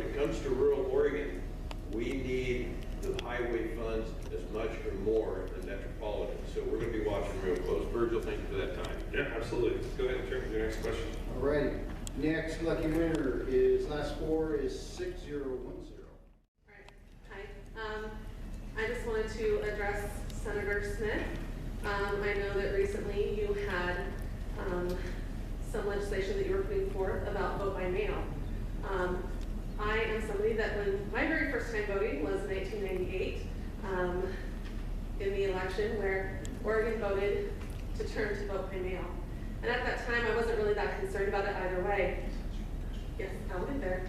when it comes to rural Oregon, we need the highway funds as much or more than metropolitan. So we're going to be watching real close. Virgil, thank you for that time. Yeah, absolutely. Let's go ahead and turn to your next question. All right. Next lucky winner is, last four is 6010. All right. Hi. I just wanted to address Senator Smith. I know that recently you had some legislation that you were putting forth about vote by mail. I am somebody that when my very first time voting was in 1998 in the election where Oregon voted to turn to vote by mail. And at that time, I wasn't really that concerned about it either way. Yes, I'll get there.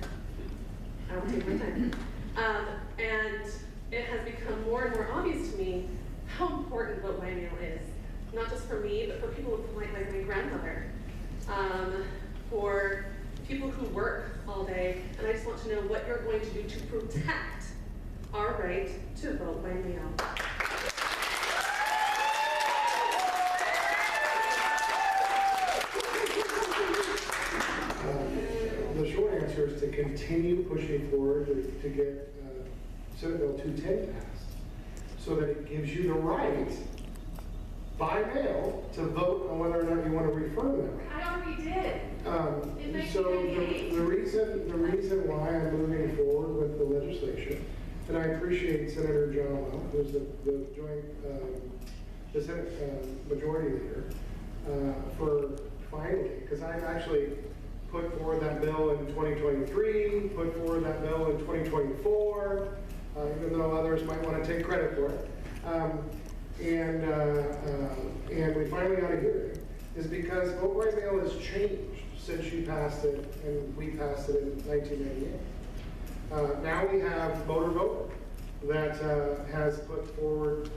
I'll take my time. And it has become more and more obvious to me how important vote by mail is. Not just for me, but for people like my grandmother. For people who work all day. And I just want to know what you're going to do to protect our right to vote by mail. The short answer is to continue pushing forward to get Senate Bill 210 passed, so that it gives you the right by mail to vote on whether or not you want to refer them. I already did. So the reason why I'm moving forward with the legislation, and I appreciate Senator John Well, who's the joint the Senate majority leader, for finally, because I actually put forward that bill in 2023, put forward that bill in 2024, even though others might want to take credit for it. And we finally got a hearing, is because vote by mail has changed since you passed it and we passed it in 1998. Now we have voter vote that has put forward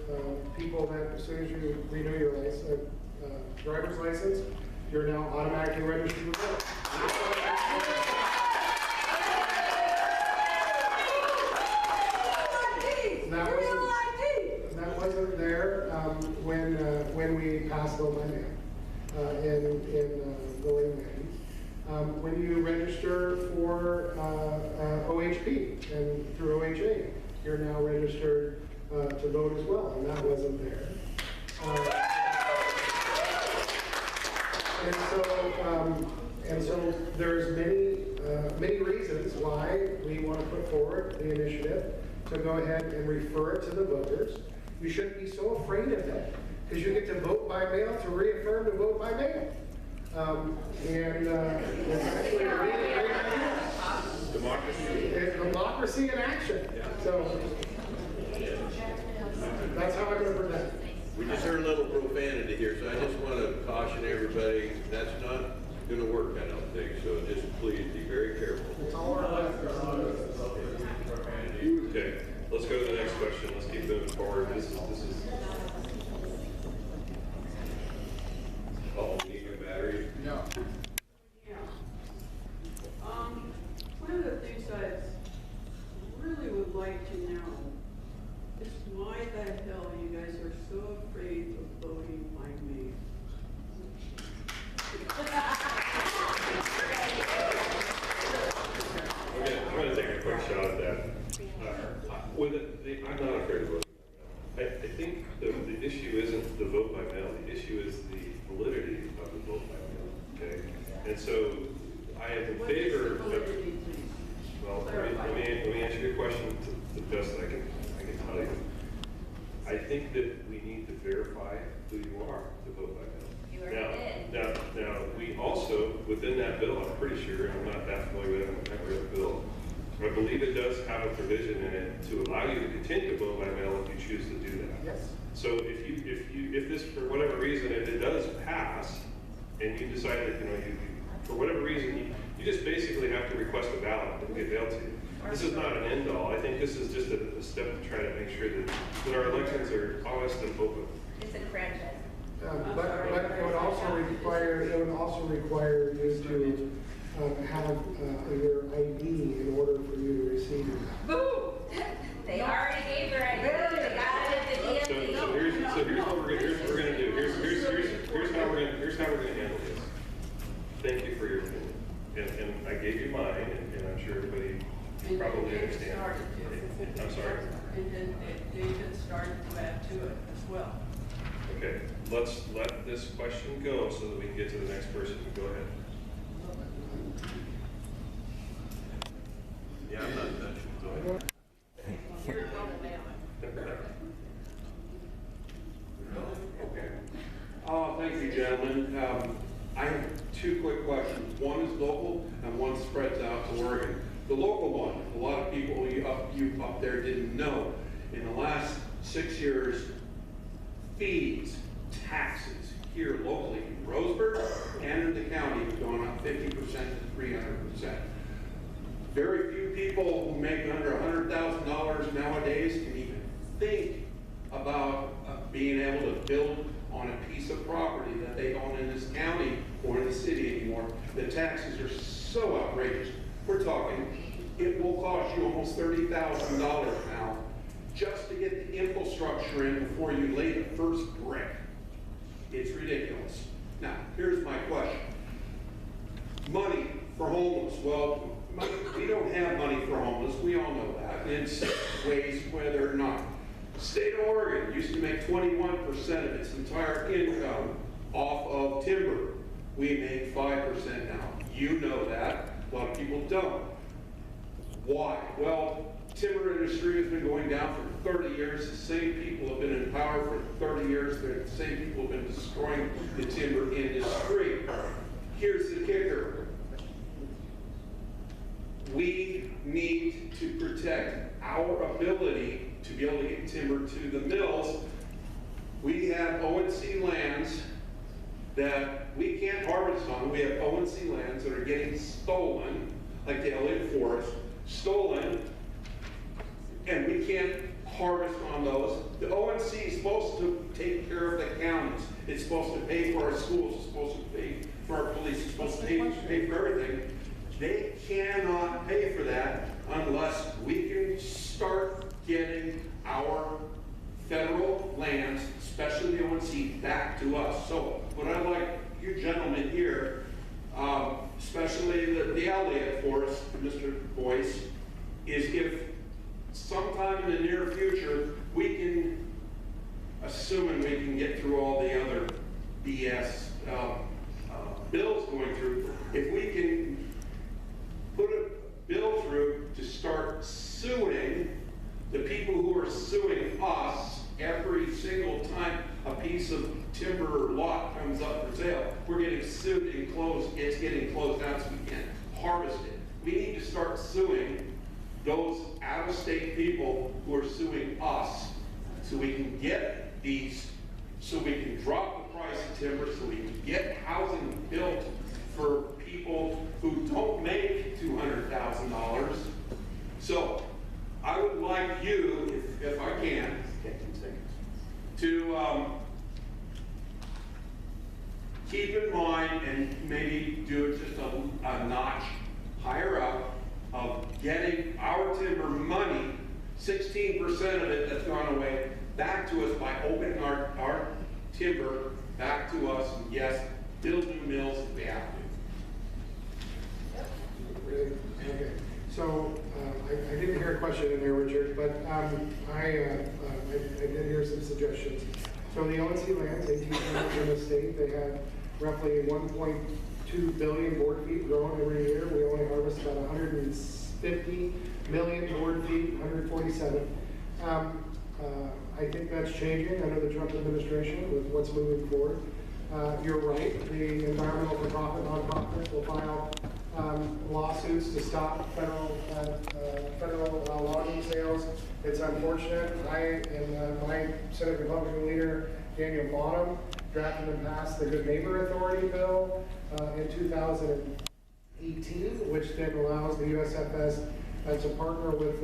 people that as soon as you renew your license, driver's license, you're now automatically registered to vote. That wasn't there when we passed vote by mail in the late 90s. When you register for OHP and through OHA, you're now registered to vote as well, and that wasn't there. And so there's many reasons why we want to put forward the initiative to go ahead and refer it to the voters. You shouldn't be so afraid of that, because you get to vote by mail to reaffirm to vote by mail. It's actually a really great idea. Democracy. It's democracy in action. Yeah. So that's how I'm going to protect it. We just heard a little profanity here, so I just want to caution everybody, that's not going to work, I don't think. So just please be very careful. It's all our left. Okay, let's go to the next question. Let's keep moving forward. This is. Oh, we need a battery. No. Yeah. One of the things I really would like to know is why the hell you guys are so afraid of voting by mail. Okay, I'm going to take a quick shot at that. I'm not afraid of voting by mail. I think the issue isn't the vote by mail. The issue is the validity of the vote by mail. Okay, and so I am in favor of. Well, let me answer your question to the best I can tell you. I think that we need to verify who you are to vote by mail. You already did. Now, we also, within that bill, I'm pretty sure, I'm not that familiar with it, I've never read the bill, I believe it does have a provision in it to allow you to continue to vote by mail if you choose to do that. Yes. So if this, for whatever reason, if it does pass, and you decide that, you for whatever reason, you just basically have to request a ballot and get mailed to you. This is not an end all. I think this is just a step to try to make sure that our elections are honest and open. It's a franchise. But it would also require you to have your ID in order for you to receive it. Boo! They already gave her ID. They got it at the DMV. So here's what we're gonna do. Here's how we're gonna handle this. Thank you for your opinion, and I gave you mine, and I'm sure everybody And probably David understand. started to. I'm sorry. And then David started to add to it as well. Okay, let's let this question go so that we can get to the next person. Go ahead. Yeah, I'm not touching. Go ahead. You're a double down. Thank you, gentlemen. I have two quick questions. One is local and one spreads out to Oregon. The local one, a lot of people you up there didn't know. In the last 6 years, fees, taxes here locally in Roseburg and in the county have gone up 50% to 300%. Very few people who make under $100,000 nowadays can even think about being able to build on a piece of property that they own in this county or in the city anymore. The taxes are so outrageous. We're talking, it will cost you almost $30,000 now just to get the infrastructure in before you lay the first brick. It's ridiculous. Now, here's my question. Money for homeless. Well, we don't have money for homeless. We all know that. In ways whether or not. State of Oregon used to make 21% of its entire income off of timber. We make 5% now. You know that. A lot of people don't. Why? Well, timber industry has been going down for 30 years. The same people have been in power for 30 years. They're the same people have been destroying the timber industry. Here's the kicker. We need to protect our ability to be able to get timber to the mills. We have O&C lands that we can't harvest on. We have O&C lands that are getting stolen, like the Elliott Forest, stolen, and we can't harvest on those. The O&C is supposed to take care of the counties. It's supposed to pay for our schools. It's supposed to pay for our police. It's supposed to pay for everything. They cannot pay for that unless we can start getting our federal lands, especially the O&C, back to us. So what I'd like you gentlemen here, especially the Elliott Forest, Mr. Boice, is if sometime in the near future we can, assuming we can get through all the other BS bills going through, if we can put a bill through to start suing the people who are suing us every single time a piece of timber or lot comes up for sale. We're getting sued and closed. It's getting closed down so we can't harvest it. We need to start suing those out-of-state people who are suing us so we can get these, so we can drop the price of timber, so we can get housing built for people who don't make $200,000. So I would like you, if I can, to keep in mind and maybe do it just a notch higher up of getting our timber money, 16% of it that's gone away, back to us by opening our timber back to us. And yes, build new mills if we have to. Okay, so I didn't hear a question in there, Richard, but I did hear some suggestions. So the O&C lands, 18 counties in the state, they have roughly 1.2 billion board feet grown every year. We only harvest about 150 million board feet, 147. I think that's changing under the Trump administration with what's moving forward. You're right, the environmental for-profit nonprofits will file lawsuits to stop federal logging sales. It's unfortunate. I and my Senate Republican leader, Daniel Bonham, drafted and passed the Good Neighbor Authority bill in 2018, which then allows the USFS to partner with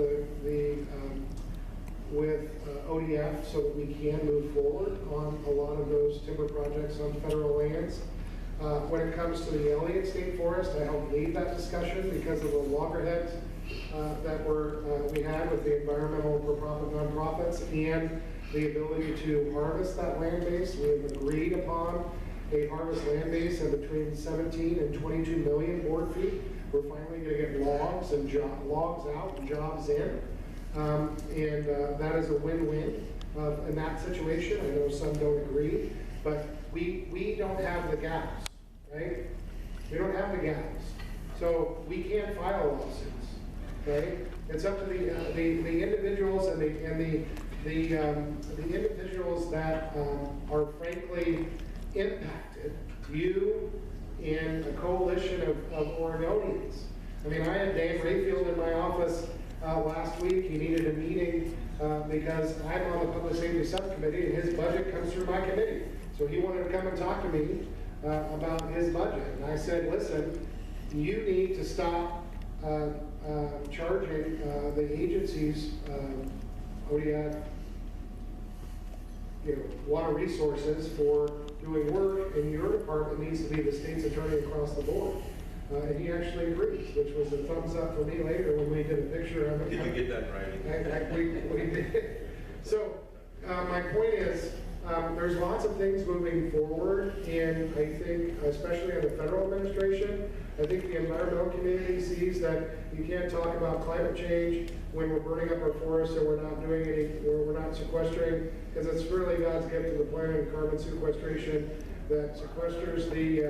ODF so that we can move forward on a lot of those timber projects on federal lands. When it comes to the Elliott State Forest, I helped lead that discussion because of the loggerheads that we had with the environmental for-profit nonprofits and the ability to harvest that land base. We have agreed upon a harvest land base of between 17 and 22 million board feet. We're finally gonna get logs out and jobs in. That is a win-win in that situation. I know some don't agree, but we don't have the gaps, right? We don't have the gaps. So we can't file lawsuits, okay? It's up to the individuals and the individuals that are frankly impacted, you and a coalition of Oregonians. I mean, I had Dan Rayfield in my office last week. He needed a meeting because I'm on the Public Safety Subcommittee and his budget comes through my committee. So he wanted to come and talk to me about his budget. And I said, listen, you need to stop charging the agencies, ODF, water resources for doing work, and your department needs to be the state's attorney across the board. And he actually agrees, which was a thumbs up for me later when we did a picture of it. Did you get that right? We did. So my point is, there's lots of things moving forward, and I think, especially in the federal administration, I think the environmental community sees that you can't talk about climate change when we're burning up our forests and we're not doing we're not sequestering, because it's really God's gift to the planet, carbon sequestration, that sequesters the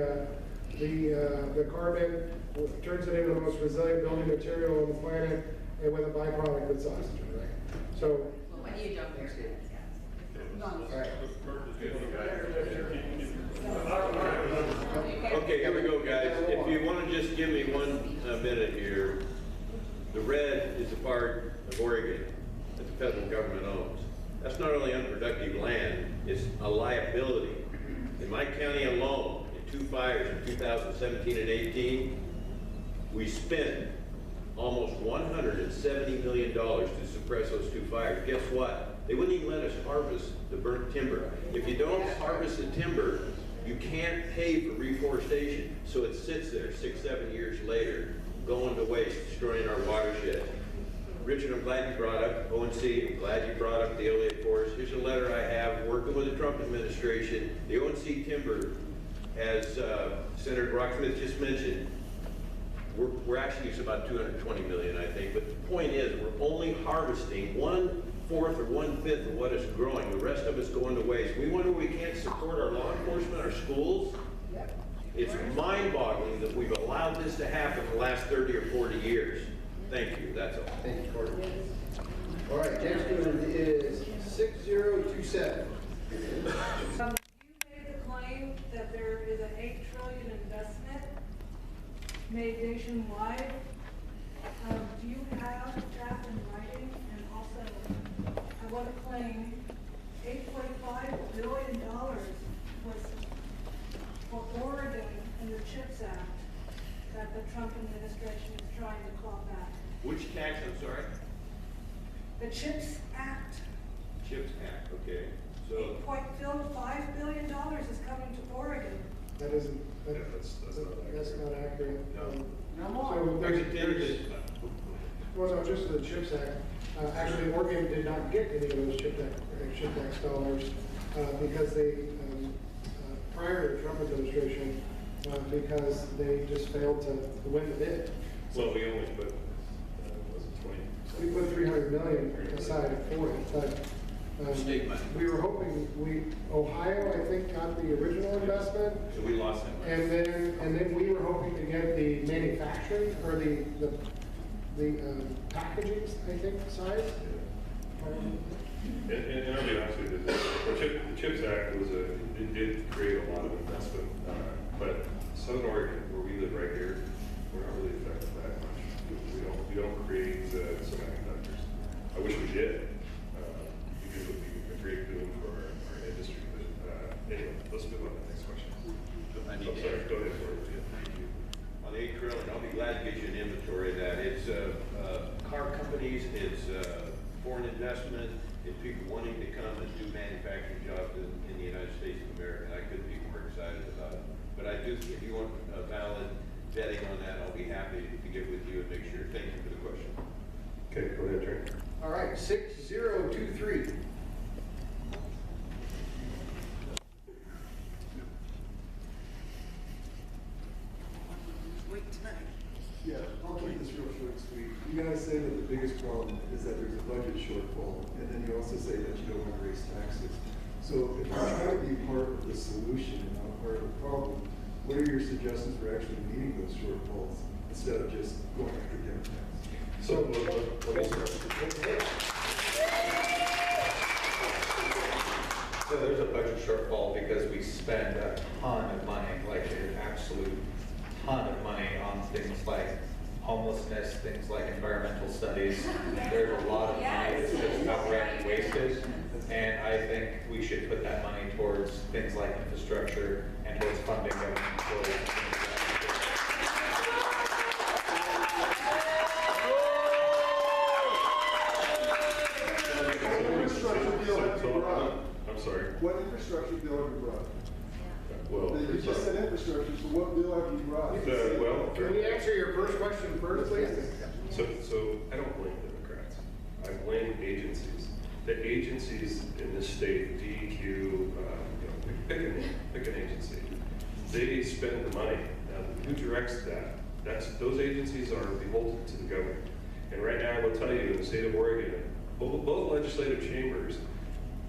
carbon, turns it into the most resilient building material on the planet, and with a byproduct that's oxygen, right? So. When you don't hear it, Okay, here we go, guys. If you want to just give me 1 minute here, the red is the part of Oregon that the federal government owns. That's not only unproductive land, it's a liability. In my county alone, in 2 fires in 2017 and 18, we spent almost $170 million to suppress those 2 fires. Guess what? They wouldn't even let us harvest the burnt timber. If you don't harvest the timber, you can't pay for reforestation. So it sits there 6, 7 years later, going to waste, destroying our watershed. Richard, I'm glad you brought up ONC. I'm glad you brought up the Elliott Forest. Here's a letter I have working with the Trump administration. The ONC timber, as Senator Rocksmith just mentioned, we're actually, it's about 220 million, I think. But the point is, we're only harvesting 1/4 or 1/5 of what is growing. The rest of it's going to waste. We wonder we can't support our law enforcement, our schools. It's mind-boggling that we've allowed this to happen the last 30 or 40 years. Thank you, that's all. Thank you, Carter. All right, next one is 6027. You made the claim that there is an $8 trillion investment made nationwide. Do you have that in writing? And also, I want to claim $8.5 billion was for Oregon in the CHIPS Act that the Trump administration is trying to claw back. Which tax, I'm sorry? The CHIPS Act. CHIPS Act, okay. So, $8.5 billion is coming to Oregon. That isn't, that's not accurate. No. So there's, well, no, just the CHIPS Act. Actually, Oregon did not get any of those CHIPS Act dollars because they, prior to the Trump administration, because they just failed to win the bid. Well, we only put, was it 20? We put $300 million aside for it, but state money. we were hoping, Ohio, I think, got the original investment. So we lost that money. And then we were hoping to get the manufacturing or the packaging, I think, side. And I'll be honest with you, the CHIPS Act it did create a lot of investment, but Southern Oregon, where we live right here, we're not really affected that much. We don't create semiconductors. I wish we did, because it would be a great boon for our industry. But anyway, let's move on to the next question. I need I'm to sorry, ask. go ahead, Ford. Thank you. On the $8 trillion, I'll be glad to get you an inventory of that. It's car companies, it's foreign investment, it's people wanting to come and do manufacturing jobs in the United States of America. I couldn't be more excited about it. But I do, if you want a valid vetting on that, I'll be happy to get with you and make sure. Thank you for the question. Okay, go ahead, Trent. All right, 6023. Wait tonight. Yeah. that the biggest problem is that there's a budget shortfall, and then you also say that you don't want to raise taxes. So if you're trying to be part of the solution and not part of the problem, what are your suggestions for actually meeting those shortfalls instead of just going after Democrats? So let me start. So there's a budget shortfall because we spend a ton of money, like an absolute ton of money on things like homelessness, things like environmental studies. There's a lot of money that's just outright wasted. And I think we should put that money towards things like infrastructure and towards funding government employees. I'm sorry. What infrastructure bill have you brought? Well, You just said infrastructure, so what bill have you brought? Can we answer your first question first, please? So I don't blame Democrats. I blame agencies. The agencies in this state, DEQ, pick an agency. They spend the money. Now, who directs that? Those agencies are beholden to the government. And right now, I will tell you, in the state of Oregon, both legislative chambers,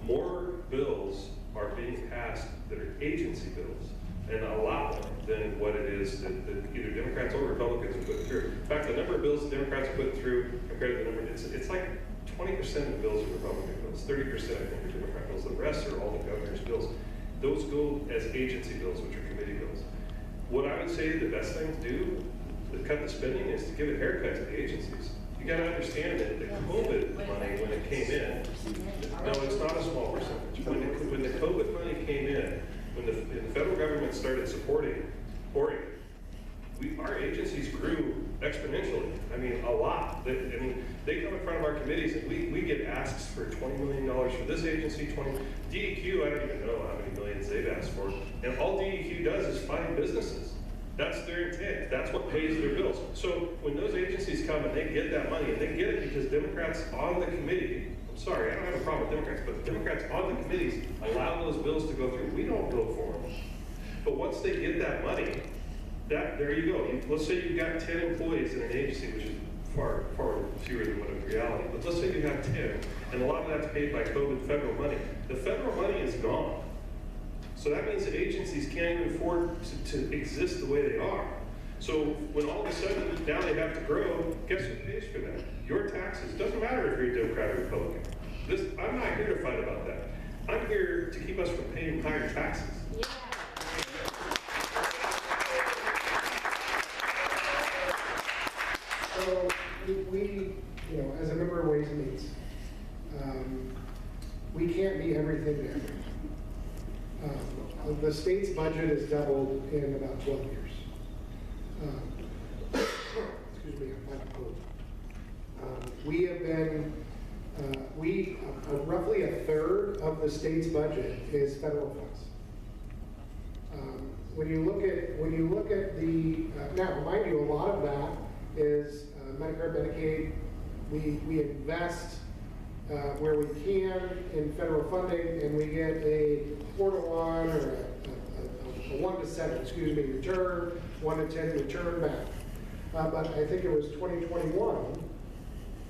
more bills are being passed that are agency bills, and a lot more than what it is that either Democrats or Republicans are putting through. In fact, the number of bills that Democrats are putting through compared to the number, it's like 20% of the bills are Republican bills, 30% I think are Democrat bills, the rest are all the governor's bills. Those go as agency bills, which are committee bills. What I would say the best thing to do to cut the spending is to give a haircut to the agencies. You got to understand that the COVID money, when it came in, no, it's not a small percentage. When the COVID money came in, when the federal government started supporting Oregon, our agencies grew exponentially. I mean, a lot. They come in front of our committees and we get asks for $20 million for this agency, DEQ, I don't even know how many millions they've asked for. And all DEQ does is find businesses. That's their intent. That's what pays their bills. So when those agencies come and they get that money, and they get it because Democrats on the committee, I'm sorry, I don't have a problem with Democrats, but Democrats on the committees allow those bills to go through. We don't vote for them. But once they get that money, there you go. Let's say you've got 10 employees in an agency, which is far, far fewer than what in reality. But let's say you have 10, and a lot of that's paid by COVID federal money. The federal money is gone. So that means that agencies can't even afford to exist the way they are. So when all of a sudden now they have to grow, guess who pays for that? Your taxes. Doesn't matter if you're a Democrat or Republican. I'm not here to fight about that. I'm here to keep us from paying higher taxes. Yeah. So we, as a member of Ways and Means, we can't be everything to everyone. The state's budget is doubled in about 12 years. Excuse me, I'm not cold. We have been, roughly a third of the state's budget is federal funds. When you look at the, now mind you, a lot of that is Medicare, Medicaid. We invest where we can in federal funding, and we get a 4-to-1 or a 1-to-7, excuse me, return, 1-to-10 return back. But I think it was 2021,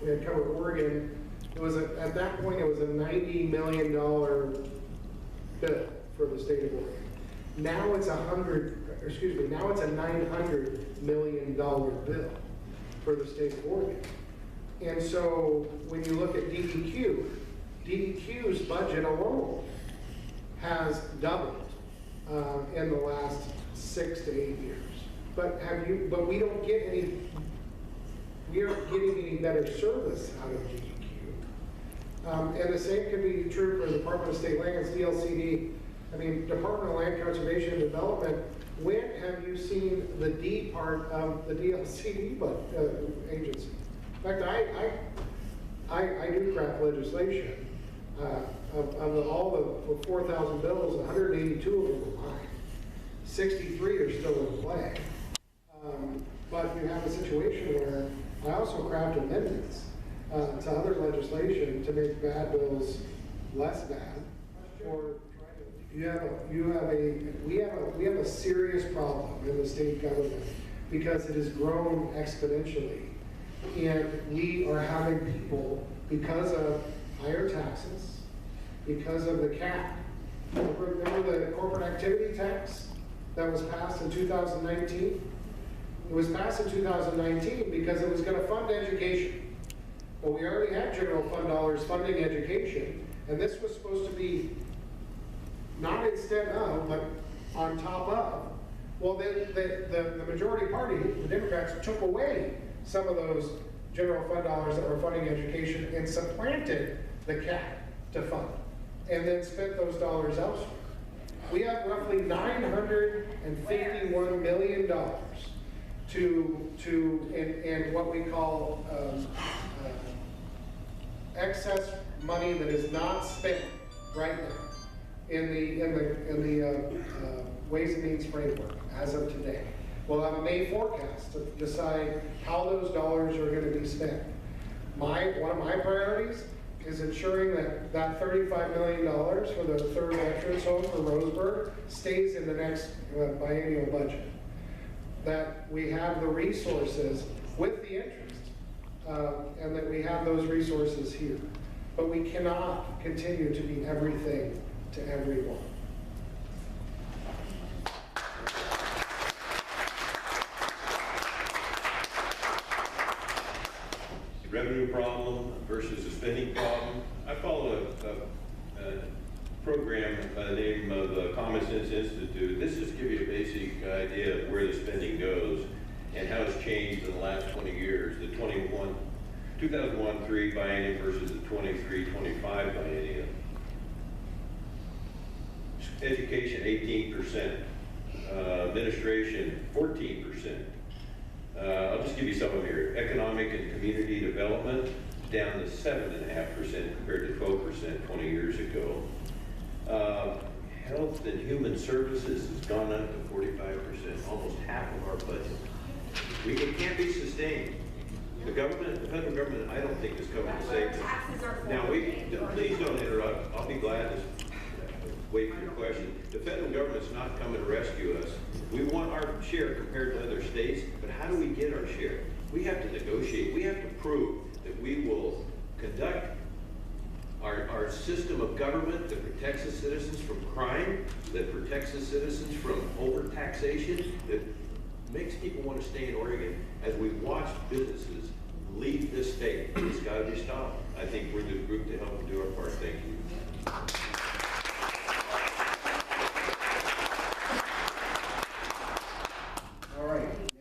we had covered Oregon. It was at that point, it was a $90 million bill for the state of Oregon. Now it's now it's a $900 million bill for the state of Oregon. And so when you look at DEQ's budget alone has doubled in the last 6 to 8 years. But we don't get we aren't getting any better service out of DEQ. And the same can be true for the Department of State Lands, DLCD. I mean, Department of Land Conservation and Development. When have you seen the D part of the DLCD agency? In fact, I do craft legislation. Of all the 4,000 bills, 182 of them are mine. 63 are still in play. But you have a situation where I also craft amendments to other legislation to make bad bills less bad. Or we have a serious problem in the state government because it has grown exponentially. And we are having people, because of higher taxes, because of the cap. Remember the corporate activity tax that was passed in 2019? It was passed in 2019 because it was going to fund education. Well, we already had general fund dollars funding education, and this was supposed to be not instead of, but on top of. Well, then the majority party, the Democrats, took away some of those general fund dollars that were funding education and supplanted the cap to fund, and then spent those dollars elsewhere. We have roughly $951 million in what we call excess money that is not spent right now in the Ways and Means framework as of today. We'll have a May forecast to decide how those dollars are going to be spent. One of my priorities is ensuring that $35 million for the third veterans home for Roseburg stays in the next biennial budget. That we have the resources with the interest, and that we have those resources here. But we cannot continue to be everything to everyone. Revenue problem versus a spending problem. I follow a program by the name of the Common Sense Institute. This just gives you a basic idea of where the spending goes and how it's changed in the last 20 years. The 2001-3 biennium versus the 23-25 biennium. Education, 18%. Administration, 14%. I'll just give you some of here. Economic and community development down to 7.5% compared to 12% 20 years ago. Health and human services has gone up to 45%, almost half of our budget. It can't be sustained. The government, the federal government, I don't think is coming to save us. Now, please don't interrupt. I'll be glad to wait for your question. The federal government's not coming to rescue us. We want our share compared to other states, but how do we get our share? We have to negotiate. We have to prove that we will conduct our system of government that protects the citizens from crime, that protects the citizens from overtaxation, that makes people want to stay in Oregon as we watch businesses leave this state. It's got to be stopped. I think we're the group to help do our part. Thank you. All right, next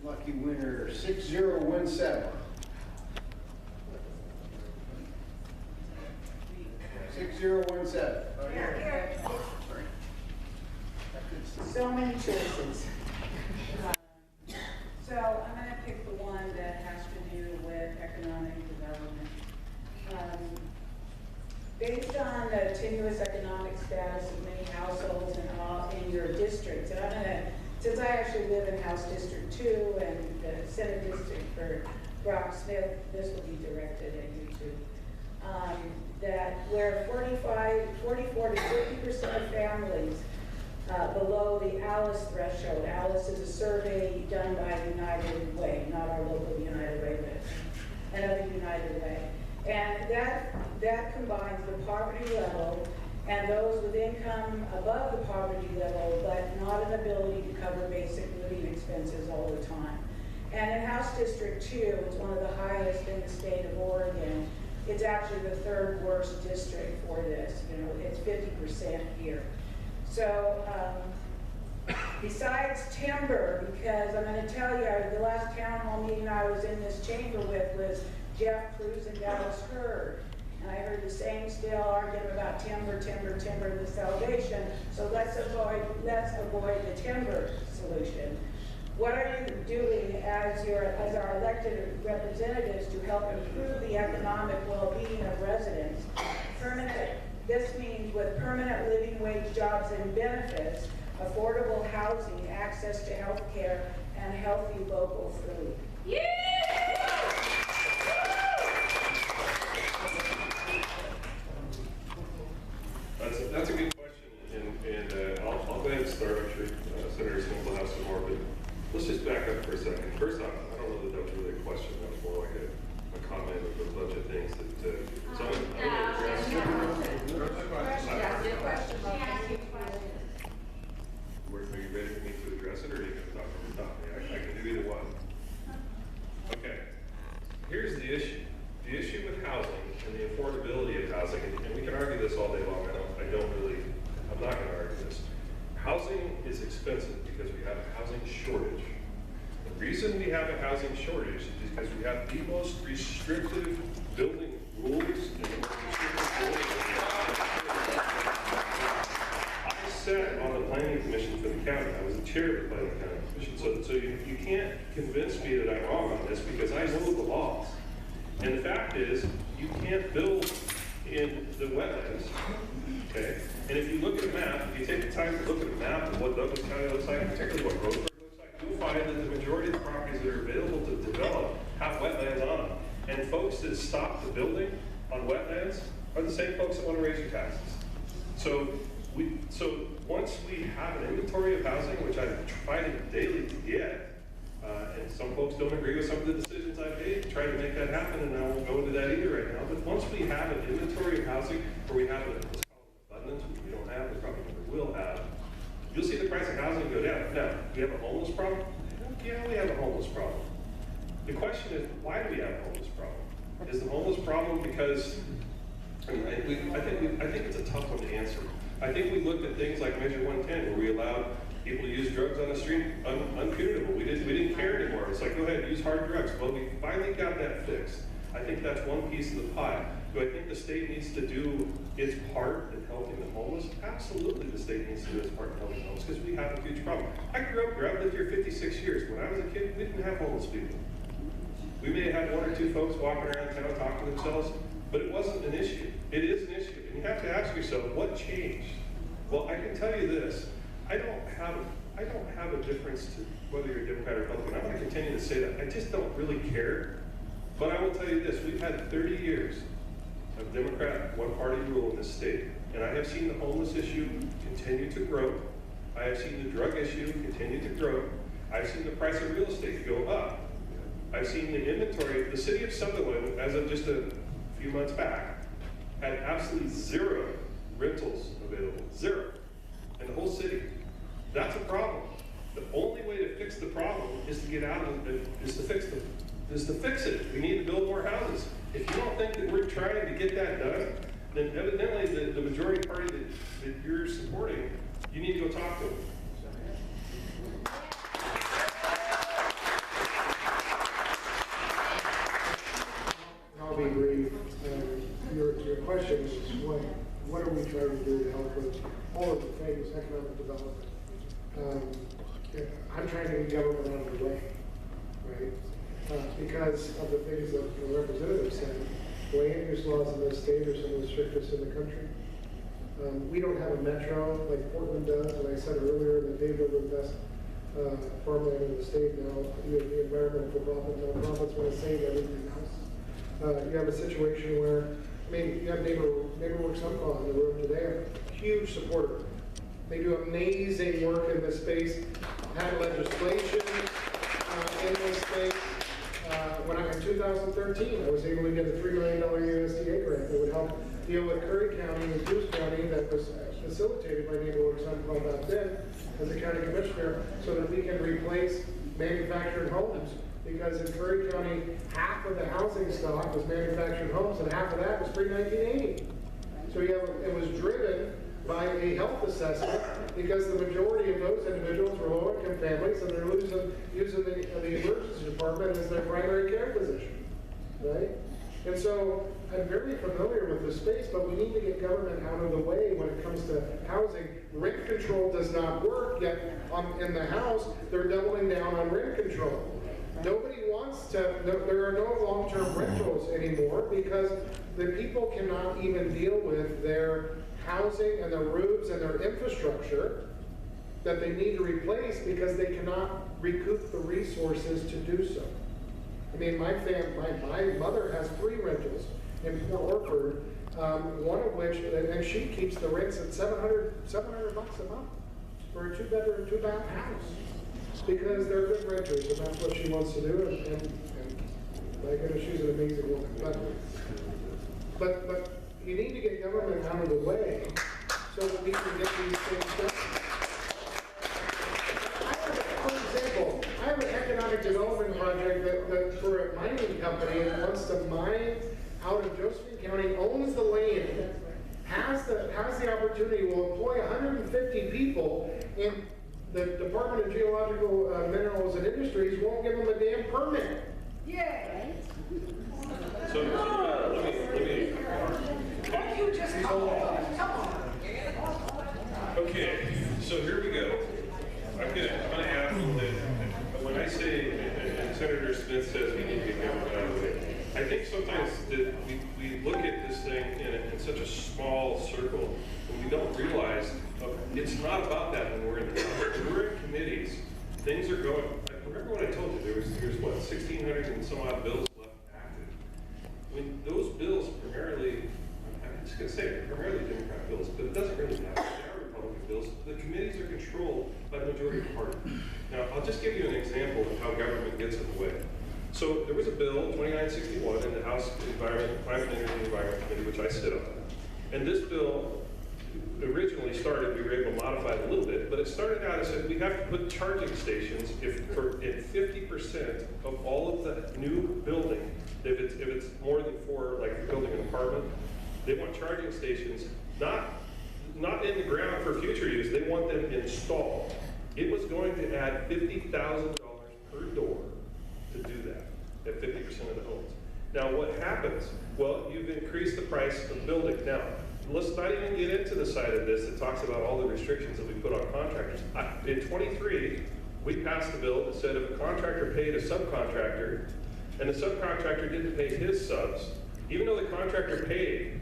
lucky winner, 6017. 6017. So many choices. So I'm going to pick the one that has to do with economic development. Based on the tenuous economic status of many households in your districts, and I'm going to, since I actually live in House District 2 and the Senate District for Brock Smith, this will be directed at you too. That where 44 to 50% of families below the ALICE threshold. ALICE is a survey done by United Way, not our local United Way, but another United Way. And that combines the poverty level and those with income above the poverty level, but not an ability to cover basic living expenses all the time. And in House District 2, it's one of the highest in the state of Oregon. It's actually the third worst district for this. You know, it's 50% here. So besides timber, because I'm going to tell you, the last town hall meeting I was in this chamber with was Jeff Cruz and Dallas Hurd. And I heard the same still argument about timber, the salvation. So let's avoid the timber solution. What are you doing as our elected representatives to help improve the economic well-being of residents? This means with permanent living wage jobs and benefits, affordable housing, access to health care, and healthy local food. Yeah! That's a good question, and I'll go ahead and start. I'm sure Senator Smith will have some more, but let's just back up for a second. First off, I don't know that that was really a question. That was more like this all day long. I'm not gonna argue this. Housing is expensive because we have a housing shortage. The reason we have a housing shortage is because we have the most restrictive building rules and the most restrictive building. I sat on the planning commission for the county. I was the chair of the planning commission. So you can't convince me that I'm wrong on this because I know the laws. And the fact is, you can't build in the wetlands, okay? And if you look at a map, if you take the time to look at a map of what Douglas County looks like, particularly what Roseburg looks like, you'll find that the majority of the properties that are available to develop have wetlands on them. And folks that stop the building on wetlands are the same folks that want to raise your taxes. So once we have an inventory of housing, which I'm trying daily to get, and some folks don't agree with some of the decisions I've made to try to make that happen, and I won't go into that either right now. But once we have an inventory of housing, where we have let's call it abundance, which we don't have, we probably never will have, you'll see the price of housing go down. Now, do we have a homeless problem? Yeah, we have a homeless problem. The question is, why do we have a homeless problem? Is the homeless problem because, I think it's a tough one to answer. I think we looked at things like Measure 110, where we allowed people to use drugs on the street unpunitable. We didn't care anymore. It's like, go ahead, use hard drugs. Well, we finally got that fixed. I think that's one piece of the pie. Do I think the state needs to do its part in helping the homeless? Absolutely, the state needs to do its part in helping the homeless, because we have a huge problem. I grew up here, I've lived here 56 years. When I was a kid, we didn't have homeless people. We may have had one or two folks walking around town talking to themselves, but it wasn't an issue. It is an issue, and you have to ask yourself, what changed? Well, I can tell you this. I don't have a difference to whether you're a Democrat or Republican. I'm going to continue to say that. I just don't really care. But I will tell you this, we've had 30 years of Democrat one-party rule in this state. And I have seen the homeless issue continue to grow. I have seen the drug issue continue to grow. I've seen the price of real estate go up. I've seen the inventory. The city of Sutherland, as of just a few months back, had absolutely zero rentals available. Zero. In the whole city. That's a problem. The only way to fix the problem is to get out of it, is to fix it. We need to build more houses. If you don't think that we're trying to get that done, then evidently the majority party that you're supporting, you need to go talk to them. I'll be brief. Your question is what are we trying to do to help with all of the things, economic development? I'm trying to get government out of the way, right? Because of the things that the representative said, land use laws in this state are some of the strictest in the country. We don't have a metro like Portland does, and I said earlier that they will invest farmland in the state now. You have the environmental for-profit nonprofits want to save everything else. You have a situation where, you have NeighborWorks on the road today, huge supporter. They do amazing work in this space, had legislation in this space. In 2013, I was able to get a $3 million USDA grant that would help deal with Curry County and Goose County that was facilitated by NeighborWorks on back then as a county commissioner, so that we can replace manufactured homes. Because in Curry County, half of the housing stock was manufactured homes, and half of that was pre-1980. So it was driven by a health assessment, because the majority of those individuals were low-income families, and they're using the emergency department as their primary care physician, right? And so I'm very familiar with this space, but we need to get government out of the way when it comes to housing. Rent control does not work, yet in the House, they're doubling down on rent control. Nobody wants to, there are no long-term rentals anymore because the people cannot even deal with their housing and their roofs and their infrastructure that they need to replace because they cannot recoup the resources to do so. My mother has 3 rentals in Port Orford, one of which, and she keeps the rents at $700 bucks a month for a 2-bedroom, 2-bath house. Because they're good renters, and that's what she wants to do, and my goodness, she's an amazing woman. But you need to get government out of the way so that we can get these things done. For example, I have an economic development project that for a mining company that wants to mine out of Josephine County, owns the land, has opportunity will employ 150 people, and the Department of Geological Minerals and Industries won't give them a damn permit. Yay! So, let me. What you just called? Come on. Okay, so here we go. I'm gonna add a little bit. When I say, and Senator Smith says we need to get government out of the way, I think sometimes that we look at this thing in such a small circle, and we don't realize it's not about that when we're in the House. When we're in committees, things are going. Remember what I told you? There's what 1,600 and some odd bills left active. I mean, those bills primarily. I'm just gonna say it, primarily Democrat bills, but it doesn't really matter. They are Republican bills. The committees are controlled by the majority party. Now, I'll just give you an example of how government gets in the way. So there was a bill, 2961, in the House Environment, Climate and Energy Environment Committee, which I sit on. And this bill originally started, we were able to modify it a little bit, but it started out as said we have to put charging stations in 50% of all of the new building. If it's more than 4, like you're building an apartment, they want charging stations, not in the ground for future use, they want them installed. It was going to add $50,000 per door to do that at 50% of the homes. Now what happens? Well, you've increased the price of building. Now, let's not even get into the side of this that talks about all the restrictions that we put on contractors. In 23, we passed a bill that said if a contractor paid a subcontractor and the subcontractor didn't pay his subs, even though the contractor paid,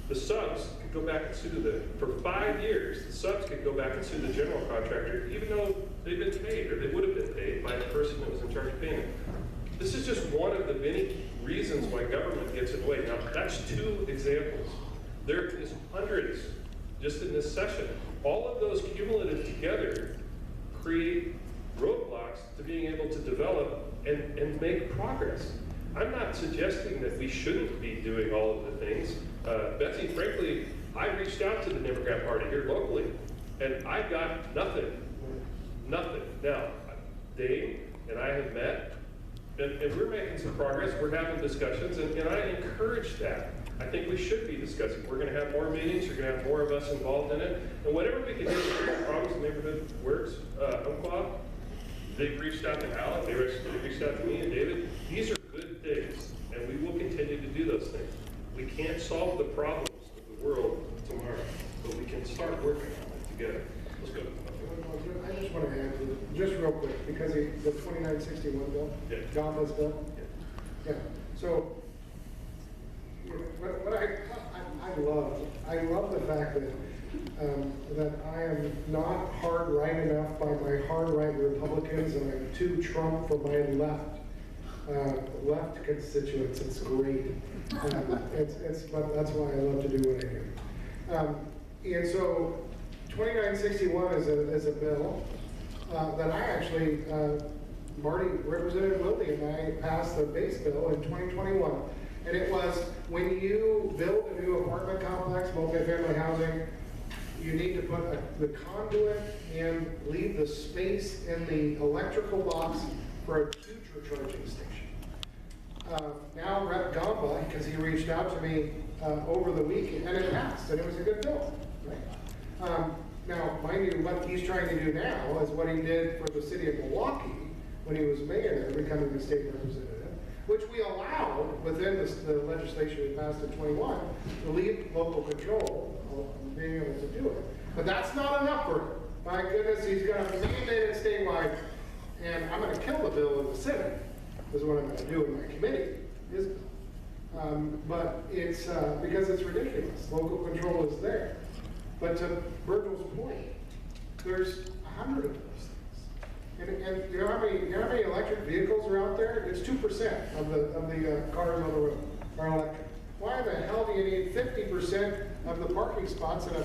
the subs could go back and sue them. For 5 years, the subs could go back and sue the general contractor, even though they've been paid, or they would have been paid by the person that was in charge of paying them. This is just one of the many reasons why government gets in the way. Now, that's 2 examples. There is hundreds just in this session. All of those cumulative together create roadblocks to being able to develop and make progress. I'm not suggesting that we shouldn't be doing all of the things. Betsy, frankly, I reached out to the Democrat Party here locally, and I got nothing. Nothing. Now, Dave and I have met, and we're making some progress. We're having discussions, and I encourage that. I think we should be discussing. We're going to have more meetings. You're going to have more of us involved in it. And whatever we can do to fix problems in the neighborhood works. Umpqua, they've reached out to Alek. They reached out to me and David. These are good things, and we will continue to do those things. We can't solve the problems of the world tomorrow, but we can start working on it together. Let's go. I just want to add, just real quick, because the 2961 bill, Gomba's bill. Yeah. So, what I love the fact that I am not hard right enough by my hard right Republicans, and I'm too Trump for my left constituents. It's great. But that's why I love to do what I do. And so 2961 is a bill that I actually, Representative Willie and I passed the base bill in 2021. And it was, when you build a new apartment complex, multifamily housing, you need to put the conduit and leave the space in the electrical box for a future charging station. Now Rep. Gamba, because he reached out to me over the weekend, and it passed, and it was a good bill, right? Now, mind you, what he's trying to do now is what he did for the city of Milwaukee when he was mayor, becoming the state representative, which we allowed within the legislation we passed in 21 to leave local control of being able to do it. But that's not enough for him. My goodness, he's going to mandate it statewide, and I'm going to kill the bill in the Senate, is what I'm going to do in my committee. But it's because it's ridiculous. Local control is there. But to Virgil's point, there's 100 of those things. And you know how many electric vehicles are out there? It's 2% of the cars on the road are electric. Why the hell do you need 50% of the parking spots in a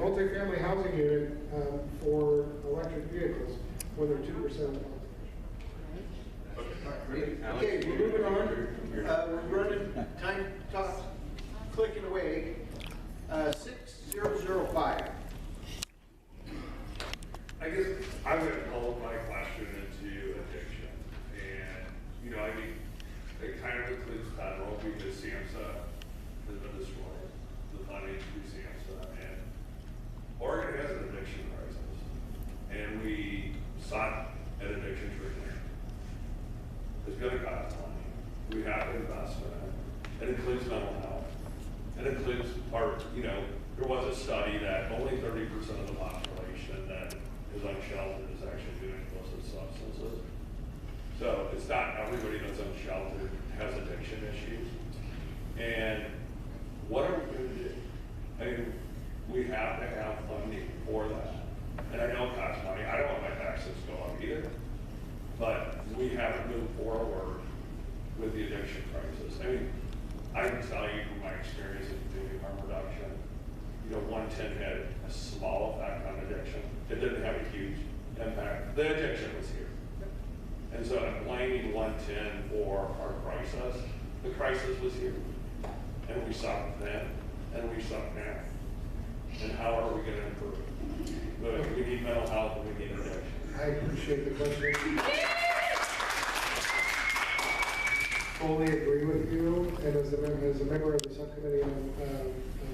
multifamily housing unit for electric vehicles when they're 2% of the population? Okay, we're moving on. We're running, time talk, clicking away. 6005. I guess I'm going to call my question into addiction. And, you know, I mean, it kind of includes federal because SAMHSA is gonna cost money. We have to invest in it. It includes mental health. It includes there was a study that only 30% of the population that is unsheltered is actually doing illicit substances. So it's not everybody that's unsheltered has addiction issues. And what are we going to do? I mean, we have to have funding for that. And I know it costs money. I don't want my taxes to go up either. But we haven't moved forward with the addiction crisis. I mean, I can tell you from my experience in doing harm reduction, 110 had a small effect on addiction. It didn't have a huge impact. The addiction was here. And so I'm blaming 110 for our crisis. The crisis was here. And we suffered then, and we suffer now. And how are we going to improve? But we need mental health and we need addiction. I appreciate the question. Fully agree with you, and as a member of the subcommittee on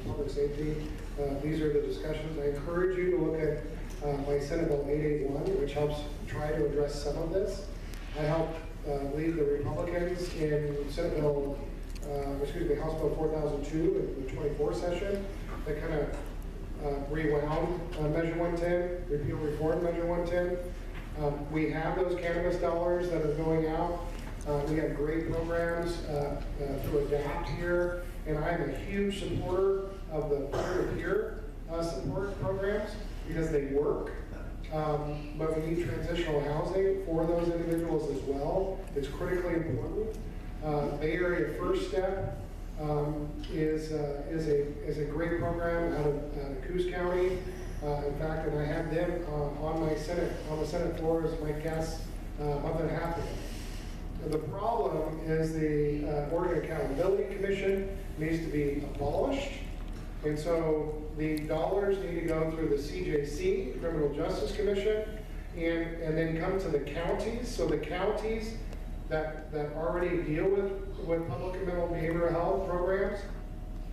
public safety, these are the discussions. I encourage you to look at my Senate Bill 881, which helps try to address some of this. I helped lead the Republicans in Senate Bill, House Bill 4002 in the 24 session that kind of rewound Measure 110, repeal reform Measure 110. We have those cannabis dollars that are going out. We have great programs through ADAPT here, and I'm a huge supporter of the peer-to-peer support programs because they work. But we need transitional housing for those individuals as well. It's critically important. Bay Area First Step is a great program out of Coos County. In fact, and I had them on the Senate floor as my guests a month and a half ago. The problem is the Oregon Accountability Commission needs to be abolished. And so the dollars need to go through the CJC, Criminal Justice Commission, and then come to the counties. So the counties that already deal with public and mental behavioral health programs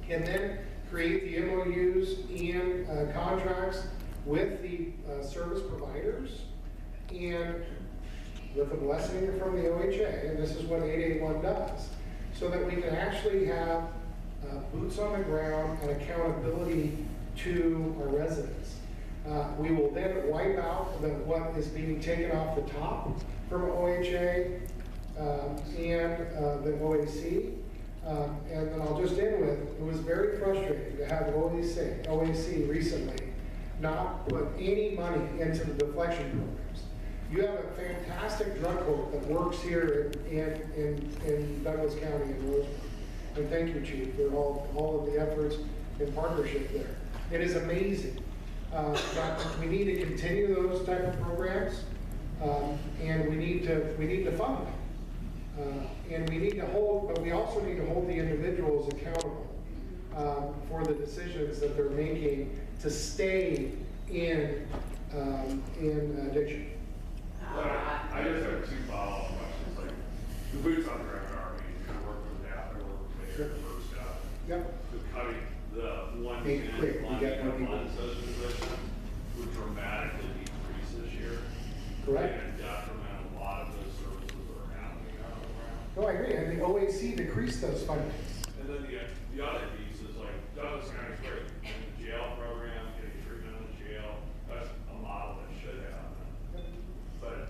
can then create the MOUs and contracts with the service providers, and with the blessing from the OHA, and this is what 881 does, so that we can actually have boots on the ground and accountability to our residents. We will then wipe out what is being taken off the top from OHA and the OAC. And then I'll just end with, it was very frustrating to have OAC recently not put any money into the deflection programs. You have a fantastic drug court that works here in Douglas County and Roseburg. And thank you, Chief, for all of the efforts and partnership there. It is amazing. But we need to continue those type of programs, and we need to fund them. And we need to hold, but we also need to hold the individuals accountable for the decisions that they're making to stay in addiction. I just have two follow-up questions. Like, the boots on the ground army, work with that, I work with there first up. Yep. The cutting, the one Hey, quick, we got more people. such position would dramatically decrease this year. Correct. And detriment a lot of those services that are happening out around. No, I agree, and the OAC decreased those fundings. And then the other piece is like, Douglas County's great. The jail program, getting treatment in the jail, that's a model that should happen. But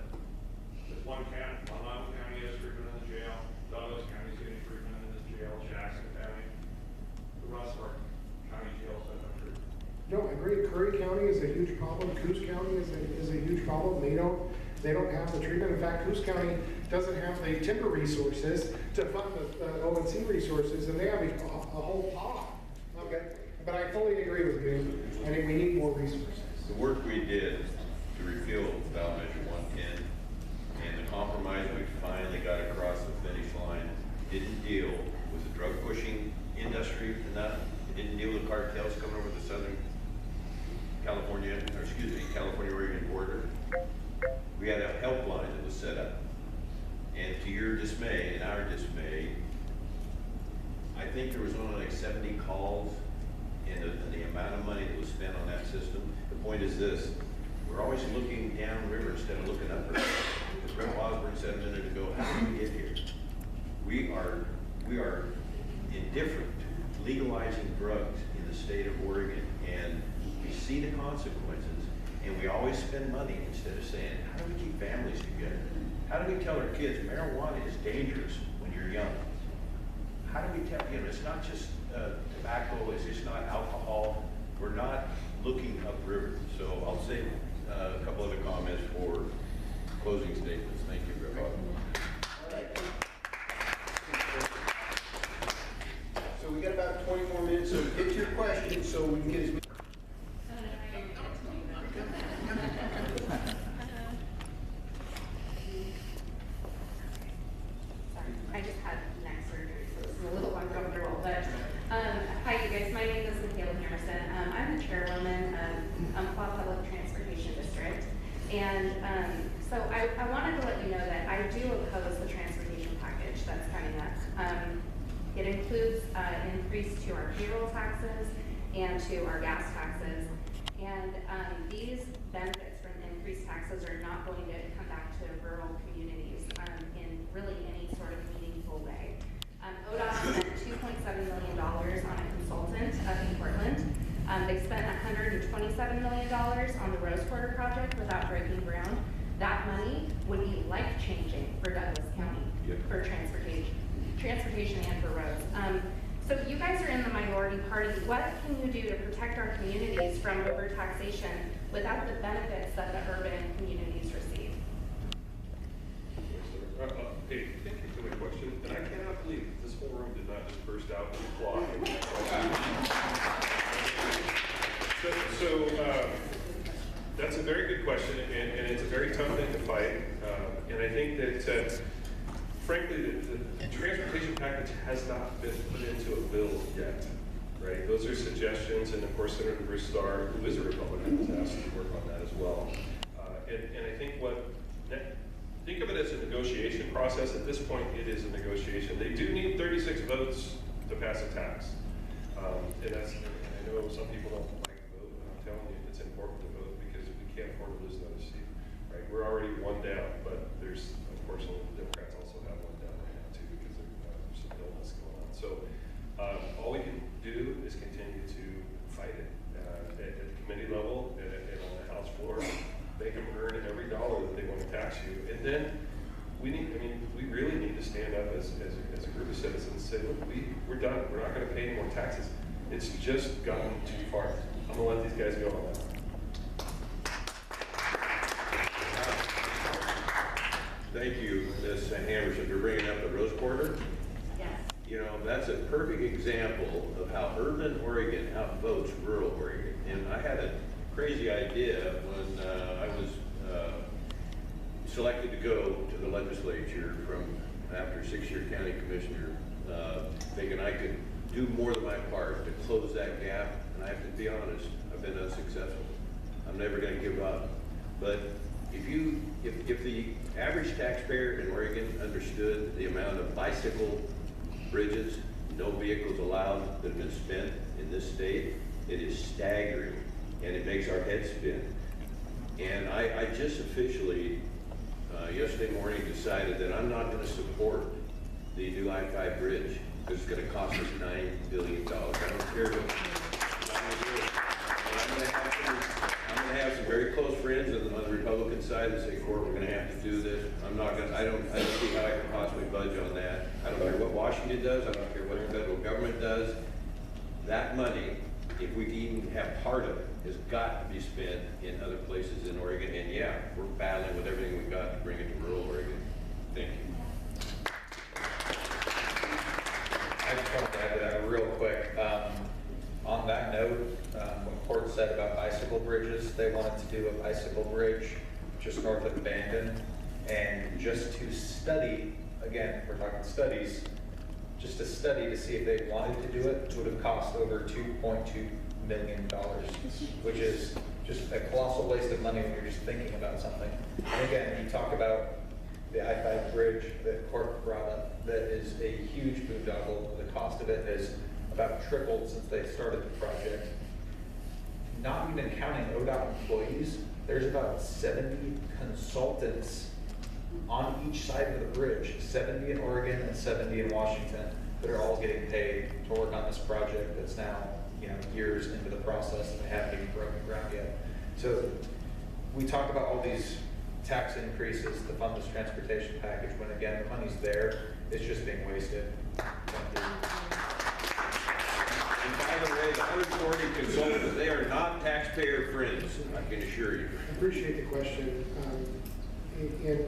if one county has treatment in the jail, Douglas County's getting treatment in the jail, Jackson County, the rest of our county jails have no treatment. No, I agree. Curry County is a huge problem. Coos County is a huge problem. They don't have the treatment. In fact, Coos County doesn't have the timber resources to fund the O&C resources, and they have a whole pot. Okay, but I fully agree with you. I think we need more resources. The work we did to repeal ballot measure 110 and the compromise we finally got across the finish line didn't deal with the drug pushing industry and that. It didn't deal with cartels coming over the southern California-Oregon border. We had a helpline that was set up. And to your dismay and our dismay, I think there was only like 70 calls, and the amount of money that was spent on that system. The point is this: we're always looking downriver instead of looking upriver. As Virgle Osborne said a minute ago, how did we get here? always spend money instead of saying, how do we keep families together? How do we tell our kids marijuana is dangerous when you're young? How do we tell, it's not just tobacco, it's just not alcohol. We're not looking upriver. So I'll save a couple other comments for closing statements. Thank you, Greg. All right. So we got about 20 more minutes, so get your questions so we can get as many. I just had neck surgery, so it's a little uncomfortable, but, hi you guys, my name is Michaela Harrison. I'm the chairwoman of Umpqua Public Transportation District, and, so I wanted to let you know that I do oppose the transportation package that's coming up. It includes, increase to our payroll taxes and to our gas taxes, and, these benefits from increased taxes are not going to come back to rural communities, in really any sort of meaningful way. ODOT spent $2.7 million on a consultant up in Portland. They spent $127 million on the Rose Quarter project without breaking ground. That money would be life-changing for Douglas County for transportation and for roads. So you guys are in the minority party. What can you do to protect our communities from overtaxation without the benefits that the urban communities receive? Hey, thank you for the question, and I cannot believe this whole room did not just burst out with applause. That's a very good question, and it's a very tough thing to fight. And I think that, frankly, the transportation package has not been put into a bill yet, right? Those are suggestions, and of course, Senator Bruce Starr, who is a Republican, was asked to work on that as well. And I think think of it as a negotiation process. At this point, it is a negotiation. They do need 36 votes to pass a tax. And I know some people don't like to vote, but I'm telling you, it's important to vote because we can't afford to lose another seat, right? We're already one down, but there's, unfortunately, the Democrats also have one down right now too because there's some illness going on. So all we can do is continue to fight it at the committee level and on the House floor. Make them earn every dollar that they want to tax you. And then we really need to stand up as a group of citizens and say, look, we're done. We're not going to pay any more taxes. It's just gotten too far. I'm going to let these guys go on that. Thank you, Ms. Hammerson, for bringing up the Rose Quarter. Yes. That's a perfect example of how urban Oregon outvotes rural Oregon. And I had a crazy idea when I was selected to go to the legislature from after 6-year county commissioner, thinking I could do more than my part to close that gap. And I have to be honest, I've been unsuccessful. I'm never going to give up. But if the average taxpayer in Oregon understood the amount of bicycle bridges, no vehicles allowed, that have been spent in this state, it is staggering, and it makes our heads spin. And I just officially, yesterday morning, decided that I'm not going to support the new I-5 bridge because it's going to cost us $9 billion. I don't care what I'm going to do it. I'm going to have some very close friends on the Republican side that say, Court, we're going to have to do this. I don't see how I can possibly budge on that. I don't care what Washington does. I don't care what the federal government does. That money, if we can even have part of it, has got to be spent in other places in Oregon. And yeah, we're battling with everything we've got to bring it to rural Oregon. Thank you. I just wanted to add to that real quick. On that note, what Court said about bicycle bridges, they wanted to do a bicycle bridge just north of Bandon, and just to study, again, we're talking studies, just to study to see if they wanted to do it would have cost over $2.2 million, which is just a colossal waste of money when you're just thinking about something. And again, you talk about the I-5 bridge that Court brought up, that is a huge boondoggle. The cost of it has about tripled since they started the project. Not even counting ODOT employees, there's about 70 consultants on each side of the bridge, 70 in Oregon and 70 in Washington, that are all getting paid to work on this project that's now, years into the process and they haven't even broken ground yet. So we talk about all these tax increases to fund this transportation package, when again, the money's there, it's just being wasted. Thank you. And by the way, the 140 consultants, they are not taxpayer friends, I can assure you. I appreciate the question. And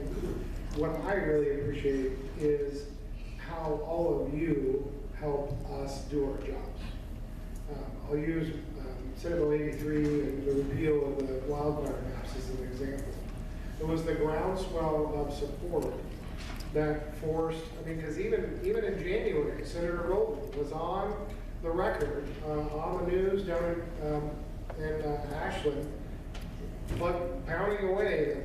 what I really appreciate is how all of you help us do our jobs. I'll use Senate Bill 83 and the repeal of the wildfire maps as an example. It was the groundswell of support that forced, I mean, because even in January, Senator Golden was on the record, on the news down in Ashland, but pounding away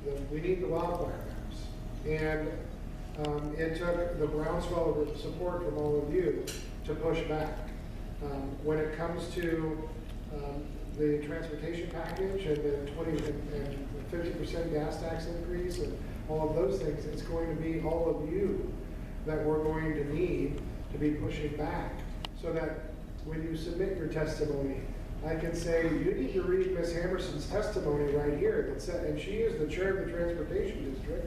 that we need the wildfire maps. And it took the groundswell of support from all of you to push back. When it comes to the transportation package and the 20 and 50% gas tax increase and all of those things, it's going to be all of you that we're going to need to be pushing back, so that when you submit your testimony, I can say, you need to read Ms. Hammerson's testimony right here, that said, and she is the chair of the transportation district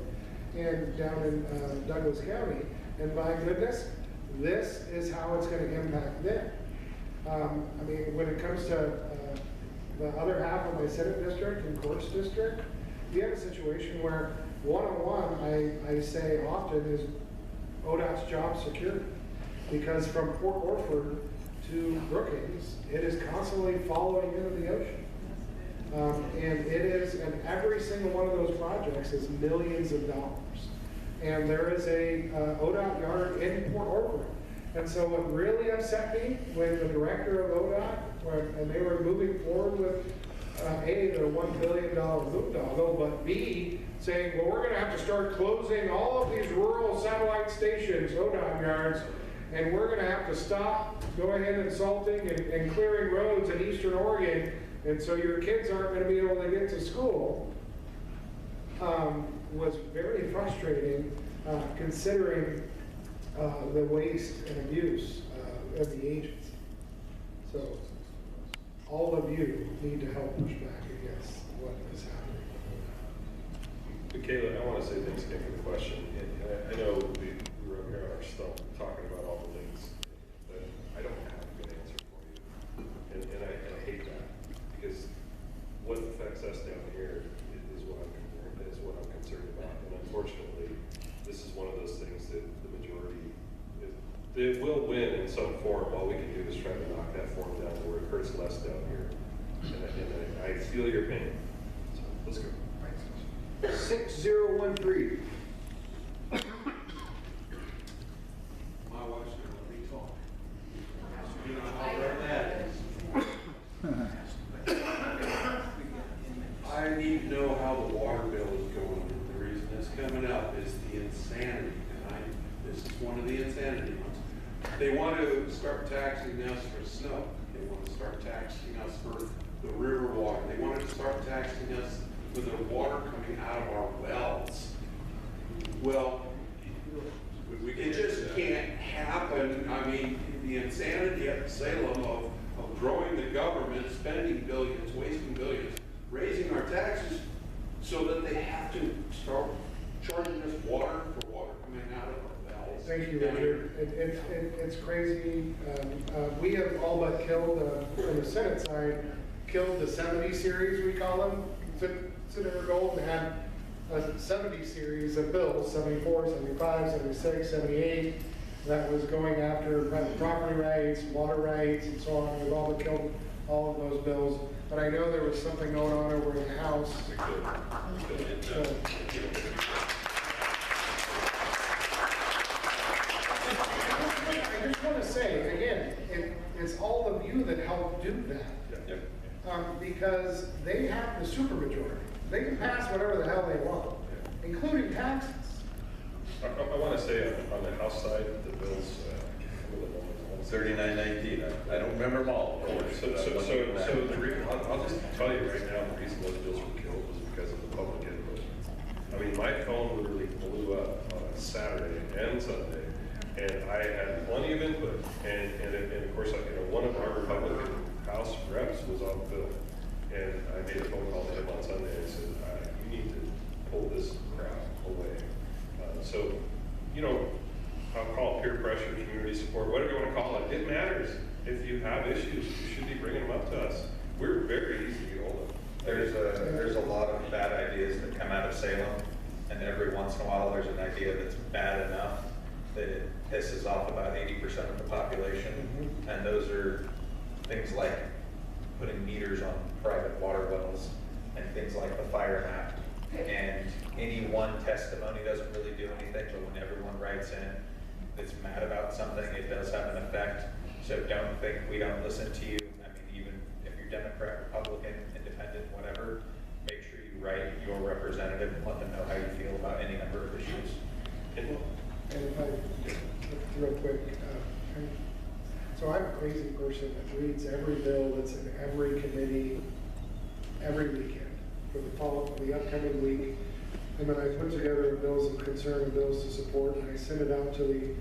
and down in Douglas County, and by goodness, this is how it's going to impact them. I mean, when it comes to the other half of my Senate district and Courts district, we have a situation where one-on-one, I say often, is ODOT's job security. Because from Port Orford to Brookings, it is constantly following into the ocean. And it is, and every single one of those projects is millions of dollars. And there is a ODOT yard in Port Orford. And so what really upset me when the director of ODOT, and they were moving forward with A, their $1 billion boondoggle, but B, saying, well, we're going to have to start closing all of these rural satellite stations, ODOT yards, and we're going to have to stop going in and salting and clearing roads in eastern Oregon, and so your kids aren't going to be able to get to school, was very frustrating, considering the waste and abuse of the agency. So all of you need to help push back against what is happening. Michaela, I want to say thanks again for the question. And I know we were up here on our stump talking about all the things, but I don't have a good answer for you. And I hate that, because what affects us down here is what I'm concerned about. And unfortunately, this is one of those things that the majority they will win in some form. All we can do is try to knock that form down to where it hurts less down here. And I feel your pain. So let's go. 6013. My wife's gonna let me talk. You know how rare that is. I need to know how the water bill is going. The reason it's coming up is the insanity. This is one of the insanity ones. They want to start taxing us for snow. They want to start taxing us for the river water. They want to start taxing us for the water coming out of our wells. Well, it just can't happen. I mean, the insanity at Salem of growing the government, spending billions, wasting billions, raising our taxes so that they have to start charging us water for water coming out of our wells. Thank you, Richard. It's crazy. We have all but killed, on the Senate side, killed the 70 series, we call them. Senator Golden had a 70 series of bills, 74, 75, 76, 78, that was going after property rights, water rights, and so on. We've all but killed all of those bills. But I know there was something going on over in the House. I just want to say, again, it's all of you that helped do that. Because they have the supermajority. They can pass whatever the hell they want, including taxes. I want to say on the House side, the bills, 3919. I don't remember them all. I'll just tell you right now, the reason those bills were killed was because of the public input. I mean, my phone literally blew up on a Saturday and Sunday, and I had plenty of input. And of course, one of our Republican House reps was on the bill. And I made a phone call to him on Sunday and said, you need to pull this crap away. So, you know, I'll call it peer pressure, community support, whatever you want to call it. It matters. If you have issues, you should be bringing them up to us. We're very easy to get hold of. There's a lot of bad ideas that come out of Salem, and every once in a while there's an idea that's bad enough that it pisses off about 80% of the population. And those are things like putting meters on private water wells and things like the fire map. And any one testimony doesn't really do anything, but when everyone writes in that's mad about something, it does have an effect. So don't think we don't listen to you. I mean, even if you're Democrat, Republican, Independent, whatever, make sure you write your representative and let them know how you feel about any number of issues. And if I, real quick, so I'm a crazy person that reads every bill that's in every committee every weekend for the upcoming week. And then I put together bills of concern and bills to support, and I send it out to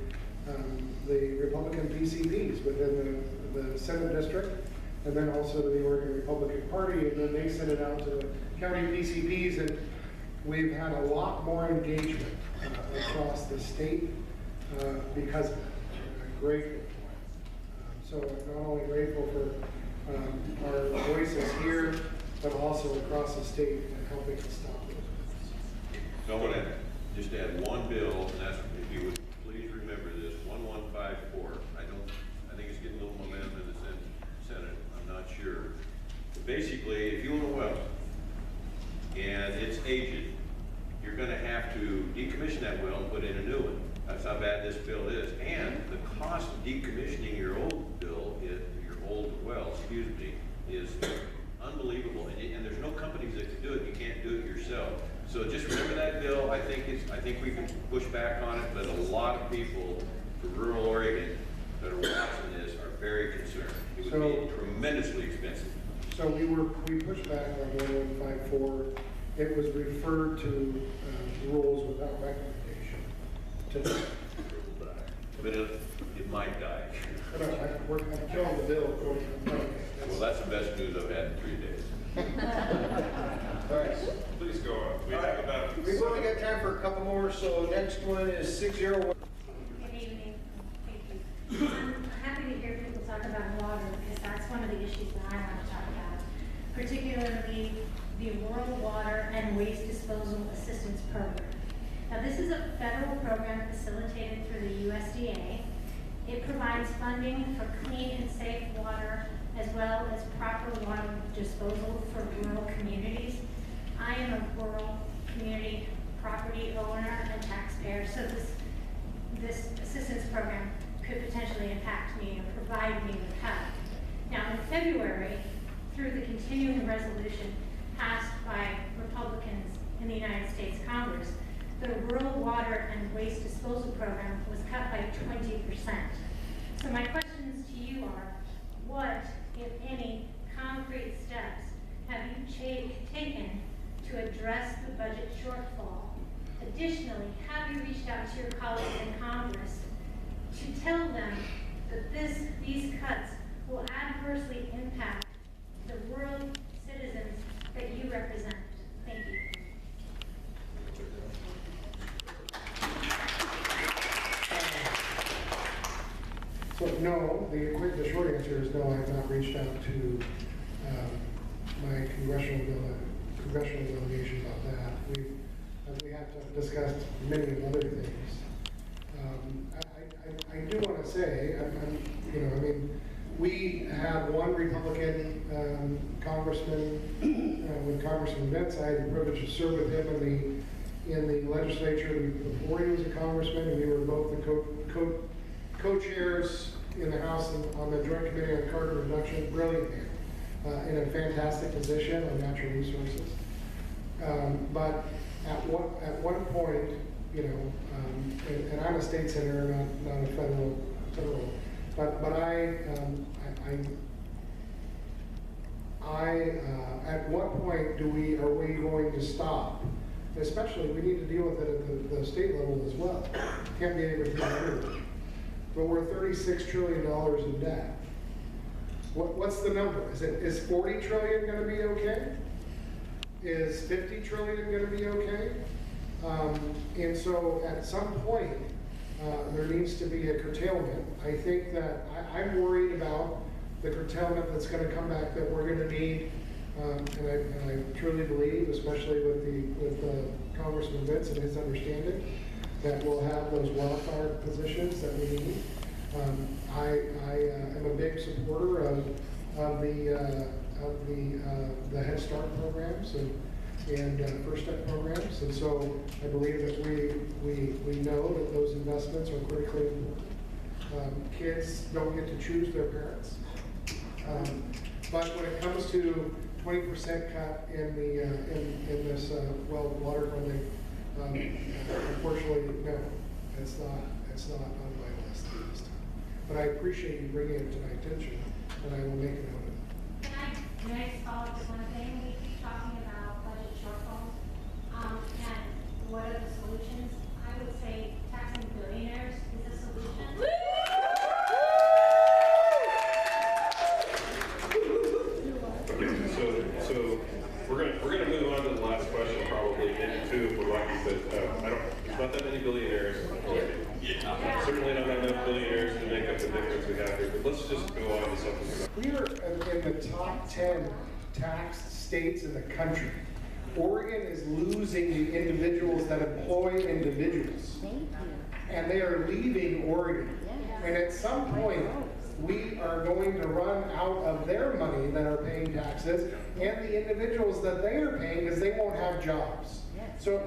the Republican PCPs within the Senate district, and then also to the Oregon Republican Party, and then they send it out to the county PCPs, and we've had a lot more engagement across the state because of it. I'm grateful for it. So I'm not only grateful for our voices here, but also across the state and helping us stop those. So I want to just add one bill, and that's, if you would please remember this, 1154. I think it's getting a little momentum in the Senate. I'm not sure. But basically, if you own a well and it's aged, you're going to have to decommission that well and put in a new one. That's how bad this bill is. And the cost of decommissioning your old well, is unbelievable. And there's no companies that can do it. You can't do it yourself. So just remember that bill. I think we can push back on it, but a lot of people for rural Oregon that are watching this are very concerned. It would be tremendously expensive. So we pushed back on 1154. It was referred to rules without recommendation. But it might die. I'm killing the bill. Well, that's the best news I've had in 3 days. All right. Please go on. We All have right. about. We've only got time for a couple more, so next one is 601. Good evening. Thank you. I'm happy to hear people talk about water because that's one of the issues that I want to talk about, particularly the Rural Water and Waste Disposal Assistance Program. Now, this is a federal program facilitated through the USDA. It provides funding for clean and safe water as well as proper water disposal for rural communities. I am a rural community property owner and taxpayer, so this assistance program could potentially impact me and provide me with help. Now, in February, through the continuing resolution passed by Republicans in the United States Congress, the Rural Water and Waste Disposal Program was cut by 20%. So my questions to you are, what, if any, concrete steps have you taken to address the budget shortfall? Additionally, have you reached out to your colleagues in Congress to tell them that these cuts will adversely impact the rural citizens that you represent? Thank you. So no, the short answer is no, I have not reached out to my congressional delegation about that. We have discussed many other things. I do want to say, we have one Republican congressman, when Congressman Vince, I had the privilege to serve with him in the legislature before he was a congressman, and we were both the co-chairs in the House and on the Joint Committee on Carbon Reduction. Brilliant man, in a fantastic position on natural resources. But at one point, and I'm a state senator, not a federal, but at what point are we going to stop? Especially, we need to deal with it at the state level as well. Can't be everything everywhere. But we're $36 trillion in debt. What's the number? Is 40 trillion gonna be okay? Is 50 trillion gonna be okay? And so at some point, there needs to be a curtailment. I think that I'm worried about the curtailment that's gonna come back that we're gonna need. And I truly believe, especially with Congressman Vince and his understanding, that we'll have those wildfire positions that we need. I am a big supporter of the Head Start programs and First Step programs, and so I believe that we know that those investments are critically important. Kids don't get to choose their parents, but when it comes to 20% cut in this water funding, unfortunately, no, it's not on my list this time. But I appreciate you bringing it to my attention, and I will make a note of it. Can I just follow up with one thing? We keep talking about budget shortfalls, and what are the solutions? I would say taxing billionaires is a solution. So we're gonna move on to the last question, probably maybe two if we're lucky, but there's not that many billionaires. Certainly not enough billionaires to make up the difference we have here, but let's just go on to something. We are in the top 10 taxed states in the country. Oregon is losing the individuals that employ individuals. And they are leaving Oregon. And at some point, we are going to run out of their money that are paying taxes and the individuals that they are paying because they won't have jobs. So,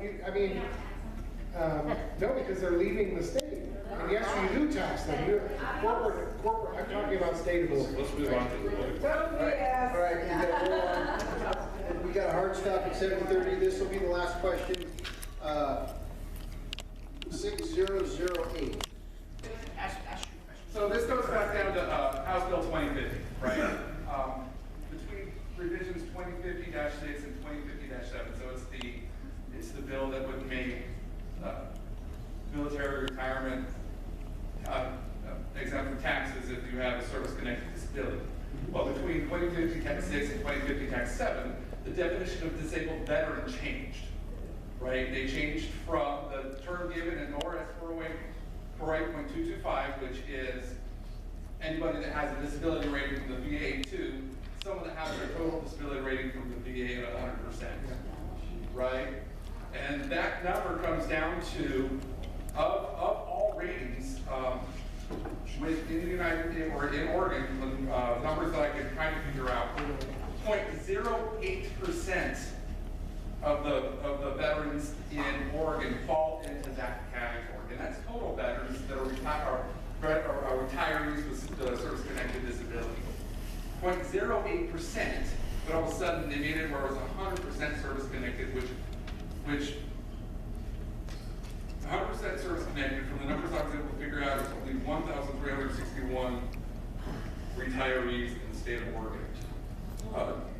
no, because they're leaving the state. And yes, you do tax them. Corporate, I'm talking about state of Oregon. Let's move on to the All right, we got a hard stop at 7:30. This will be the last question. 6008. So this goes back down to House Bill 2050, right? Between revisions 2050-6 and 2050-7. So it's the bill that would make military retirement exempt from taxes if you have a service-connected disability. Well, between 2050-6 and 2050-7, the definition of disabled veteran changed, right? They changed from the term given in ORS 408.225, which is anybody that has a disability rating from the VA, to someone that has their total disability rating from the VA at 100%, right? And that number comes down to, of all ratings, within the United, or in Oregon, numbers that I could kind of figure out, 0.08% of the veterans in Oregon fall into that category. And that's total veterans that are retirees with service-connected disability. 0.08%, but all of a sudden they made it where it was 100% service-connected, which 100% service-connected, from the numbers I was able to figure out, is only 1,361 retirees in the state of Oregon.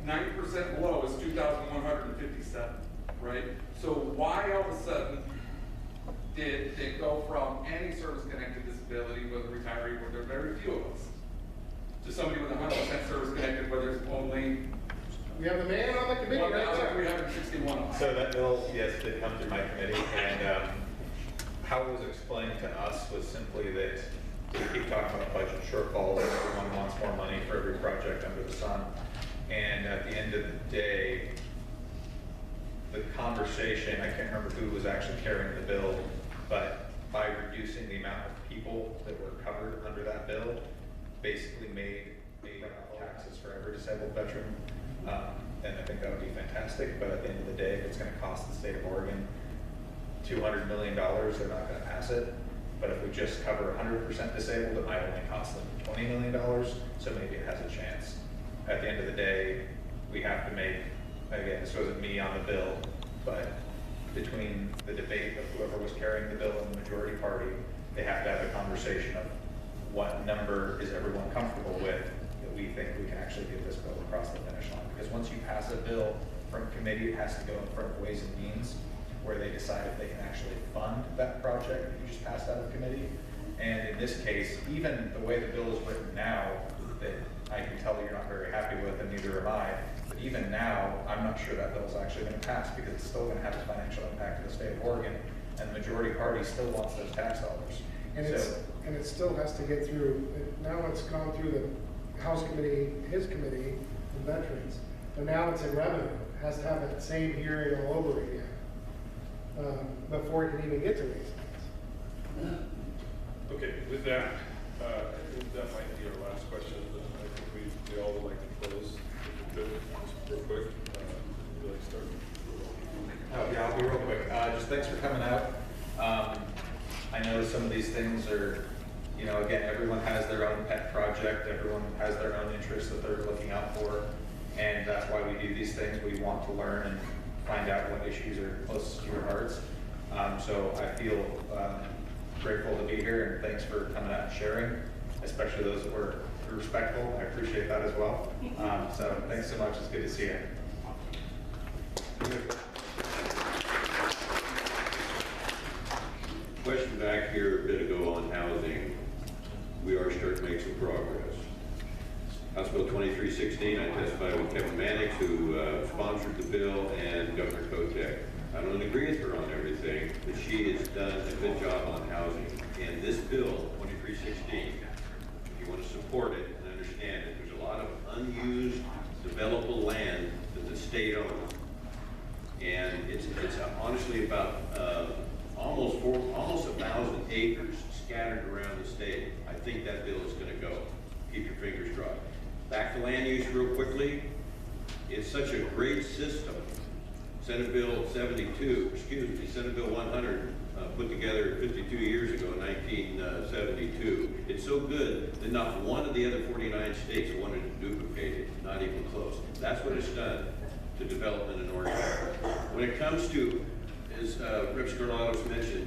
90% below is 2,157, right? So why all of a sudden did it go from any service-connected disability with a retiree, where there are very few of us, to somebody with 100% service-connected, where there's only... We have a man on the committee right there. 1,361 of us. So that bill, yes, did come through my committee, and how it was explained to us was simply that we keep talking about budget shortfalls, and everyone wants more money for every project under the sun. And at the end of the day, the conversation, I can't remember who was actually carrying the bill, but by reducing the amount of people that were covered under that bill, basically made taxes for every disabled veteran. And I think that would be fantastic, but at the end of the day, if it's going to cost the state of Oregon $200 million, they're not going to pass it. But if we just cover 100% disabled, it might only cost them $20 million, so maybe it has a chance. At the end of the day, we have to make, again, this wasn't me on the bill, but between the debate of whoever was carrying the bill and the majority party, they have to have a conversation of what number is everyone comfortable with that we think we can actually get this bill across the finish line. Because once you pass a bill from committee, it has to go in front of Ways and Means, where they decide if they can actually fund that project that you just passed out of committee. And in this case, even the way the bill is written now, that I can tell you're not very happy with, and neither am I. But even now, I'm not sure that bill's actually going to pass, because it's still going to have a financial impact to the state of Oregon, and the majority party still wants those tax dollars. And So, it still has to get through, now it's gone through the House Committee, his committee, the Veterans, and now it's in revenue. It has to have that same hearing all over again, before it can even get to these things. Okay, with that, I think that might be our last question. I think we all would like to close. If we could, just real quick, would you like to start? oh, yeah, I'll be real quick. Just thanks for coming out. I know some of these things are, you know, again, everyone has their own pet project, everyone has their own interests that they're looking out for, and that's why we do these things. We want to learn and find out what issues are closest to your hearts. So I feel grateful to be here, and thanks for coming out and sharing, especially those that were respectful. I appreciate that as well. So thanks so much. It's good to see you. Question back here a bit ago on housing. We are starting to make some progress. House Bill 2316, I testified with Kevin Mannix, who sponsored the bill, and Governor Kotek. I don't agree with her on everything, but she has done a good job on housing. And this bill, 2316, if you want to support it and understand it, there's a lot of unused developable land that the state owns. And it's honestly about almost 1,000 acres scattered around the state. I think that bill is going to go. Keep your fingers crossed. Back to land use real quickly. It's such a great system. Senate Bill 100, put together 52 years ago, 1972. It's so good that not one of the other 49 states wanted to duplicate it, not even close. That's what it's done to development in Oregon. When it comes to, as Rep. Skarlatos mentioned,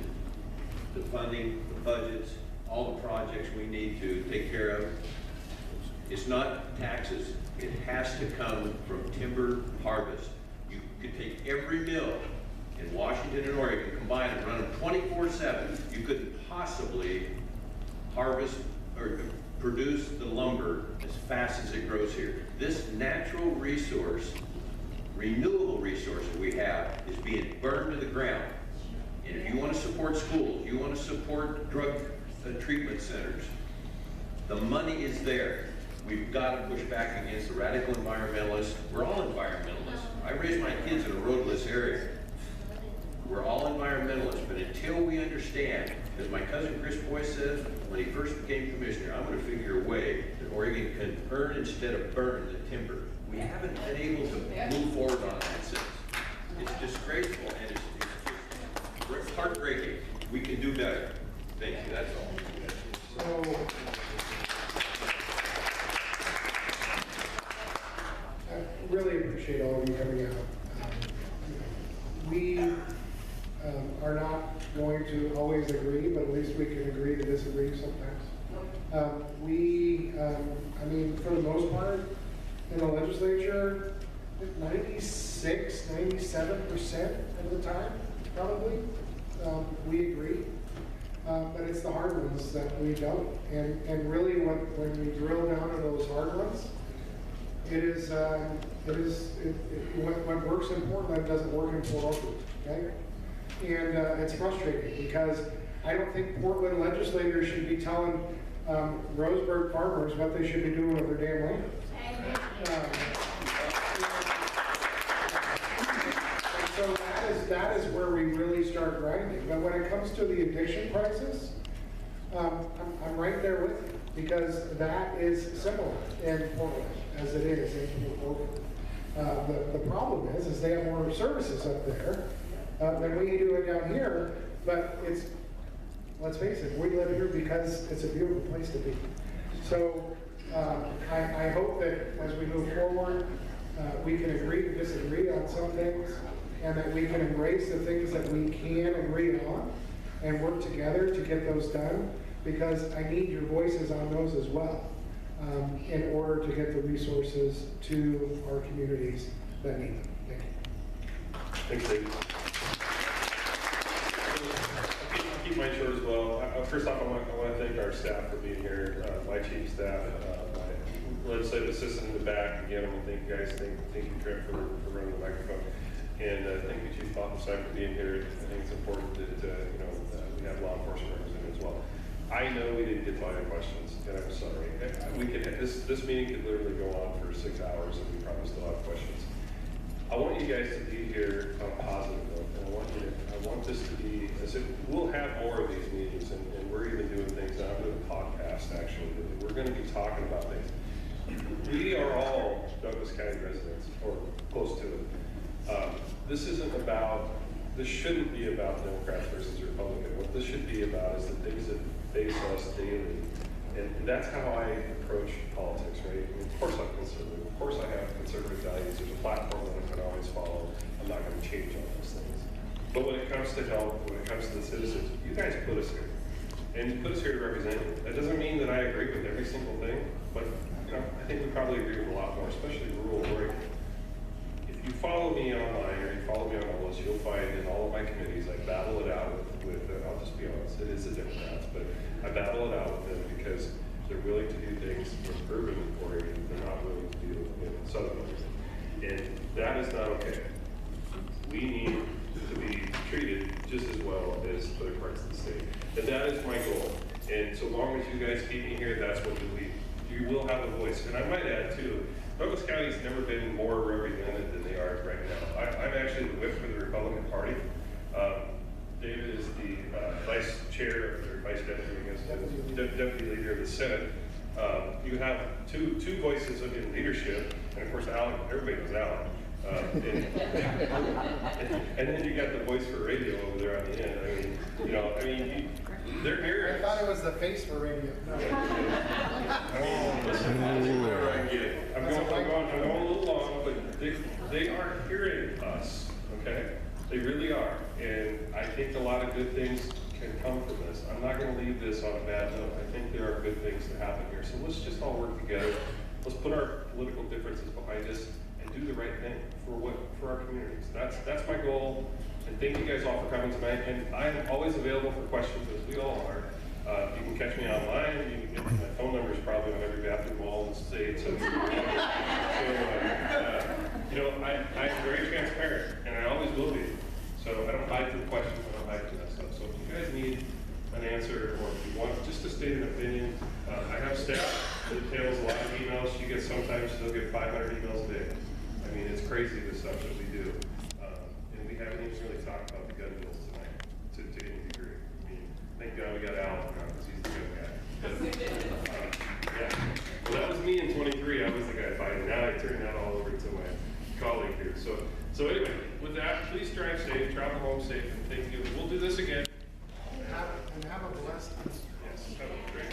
the funding, the budgets, all the projects we need to take care of, it's not taxes. It has to come from timber harvest. You could take every mill in Washington and Oregon, combine and run them 24/7. You couldn't possibly harvest or produce the lumber as fast as it grows here. This natural resource, renewable resource that we have, is being burned to the ground. And if you want to support schools, you want to support drug treatment centers, the money is there. We've got to push back against the radical environmentalists. We're all environmentalists. I raised my kids in a roadless area. We're all environmentalists, but until we understand, as my cousin Court Boice says, when he first became commissioner, I'm going to figure a way that Oregon can earn instead of burn the timber. We haven't been able to move forward on that since. It's disgraceful, and it's just heartbreaking. We can do better. Thank you, that's all. So, I really appreciate all of you coming out. We are not going to always agree, but at least we can agree to disagree sometimes. I mean, for the most part, in the legislature, 96, 97% of the time, probably, we agree. But it's the hard ones that we don't. And really, when we drill down to those hard ones, what works in Portland doesn't work in Port Oakland, okay? And it's frustrating because I don't think Portland legislators should be telling Roseburg farmers what they should be doing with their damn land. So that is where we really start grinding. But when it comes to the addiction crisis, I'm right there with you, because that is similar in Portland as it is in Oakland. The problem is they have more services up there than we do it down here. But let's face it, we live here because it's a beautiful place to be. So I hope that as we move forward, we can agree to disagree on some things, and that we can embrace the things that we can agree on and work together to get those done, because I need your voices on those as well in order to get the resources to our communities that need them. Thank you. Thanks, Dave. I'll keep mine short as well. First off, I want to thank our staff for being here, my chief staff, legislative assistant in the back. Again, I want to thank you guys, thank you, Trent, for running the microphone. And thank you, Chief Officer, for being here. I think it's important that, we have law enforcement representatives as well. I know we didn't get to all your questions, and I'm sorry. We could, this meeting could literally go on for 6 hours, and we probably still have questions. I want you guys to be here on a positive note, and I want this to be, as if we'll have more of these meetings, and we're even doing things, and I'm doing a podcast actually, that we're gonna be talking about things. We are all Douglas County residents, or close to it. This shouldn't be about Democrats versus Republicans. What this should be about is the things that face us daily. And that's how I approach politics, right? I mean, of course I'm conservative. Of course I have conservative values. There's a platform that I can always follow. I'm not going to change all those things. But when it comes to health, when it comes to the citizens, you guys put us here. And you put us here to represent you. That doesn't mean that I agree with every single thing, but I think we probably agree with a lot more, especially rural Oregon. If you follow me online or you follow me on my list, you'll find in all of my committees, I battle it out with I'll just be honest, it is the Democrats, but I battle it out with them because they're willing to do things in urban Oregon, they're not willing to do in southern Oregon. And that is not okay. We need to be treated just as well as other parts of the state. And that is my goal. And so long as you guys keep me here, that's what you will have a voice. And I might add too, Douglas County's never been more represented than they are right now. I'm actually the whip for the Republican Party. David is the vice chair, or vice deputy, I guess, deputy leader of the Senate. You have two voices in leadership, and of course Alek, everybody knows Alek. And then you got the voice for radio over there on the end. They're here. I thought it was the face for radio. No. Listen, I get it. I'm going a little long, but they are hearing us, okay? They really are. And I think a lot of good things can come from this. I'm not going to leave this on a bad note. I think there are good things to happen here. So let's just all work together. Let's put our political differences behind us and do the right thing for our communities. That's my goal. And thank you guys all for coming tonight. And I'm always available for questions, as we all are. You can catch me online. You can get my phone number is probably on every bathroom wall and say it's I'm very transparent, and I always will be. So I don't hide the questions. I don't hide that stuff. So if you guys need an answer, or if you want just to state an opinion, I have staff that tails a lot of emails. You get sometimes they'll get 500 emails a day. I mean, it's crazy the stuff that we do. And we haven't even really talked about the gun bills tonight to any degree. I mean, thank God we got Alek on because he's the gun guy. Yeah. Well, that was me in 23. I was the guy fighting. Now I turned that all over to my colleague here. So anyway, with that, please drive safe, travel home safe, and thank you. We'll do this again. And have a blessed. Yes, have a great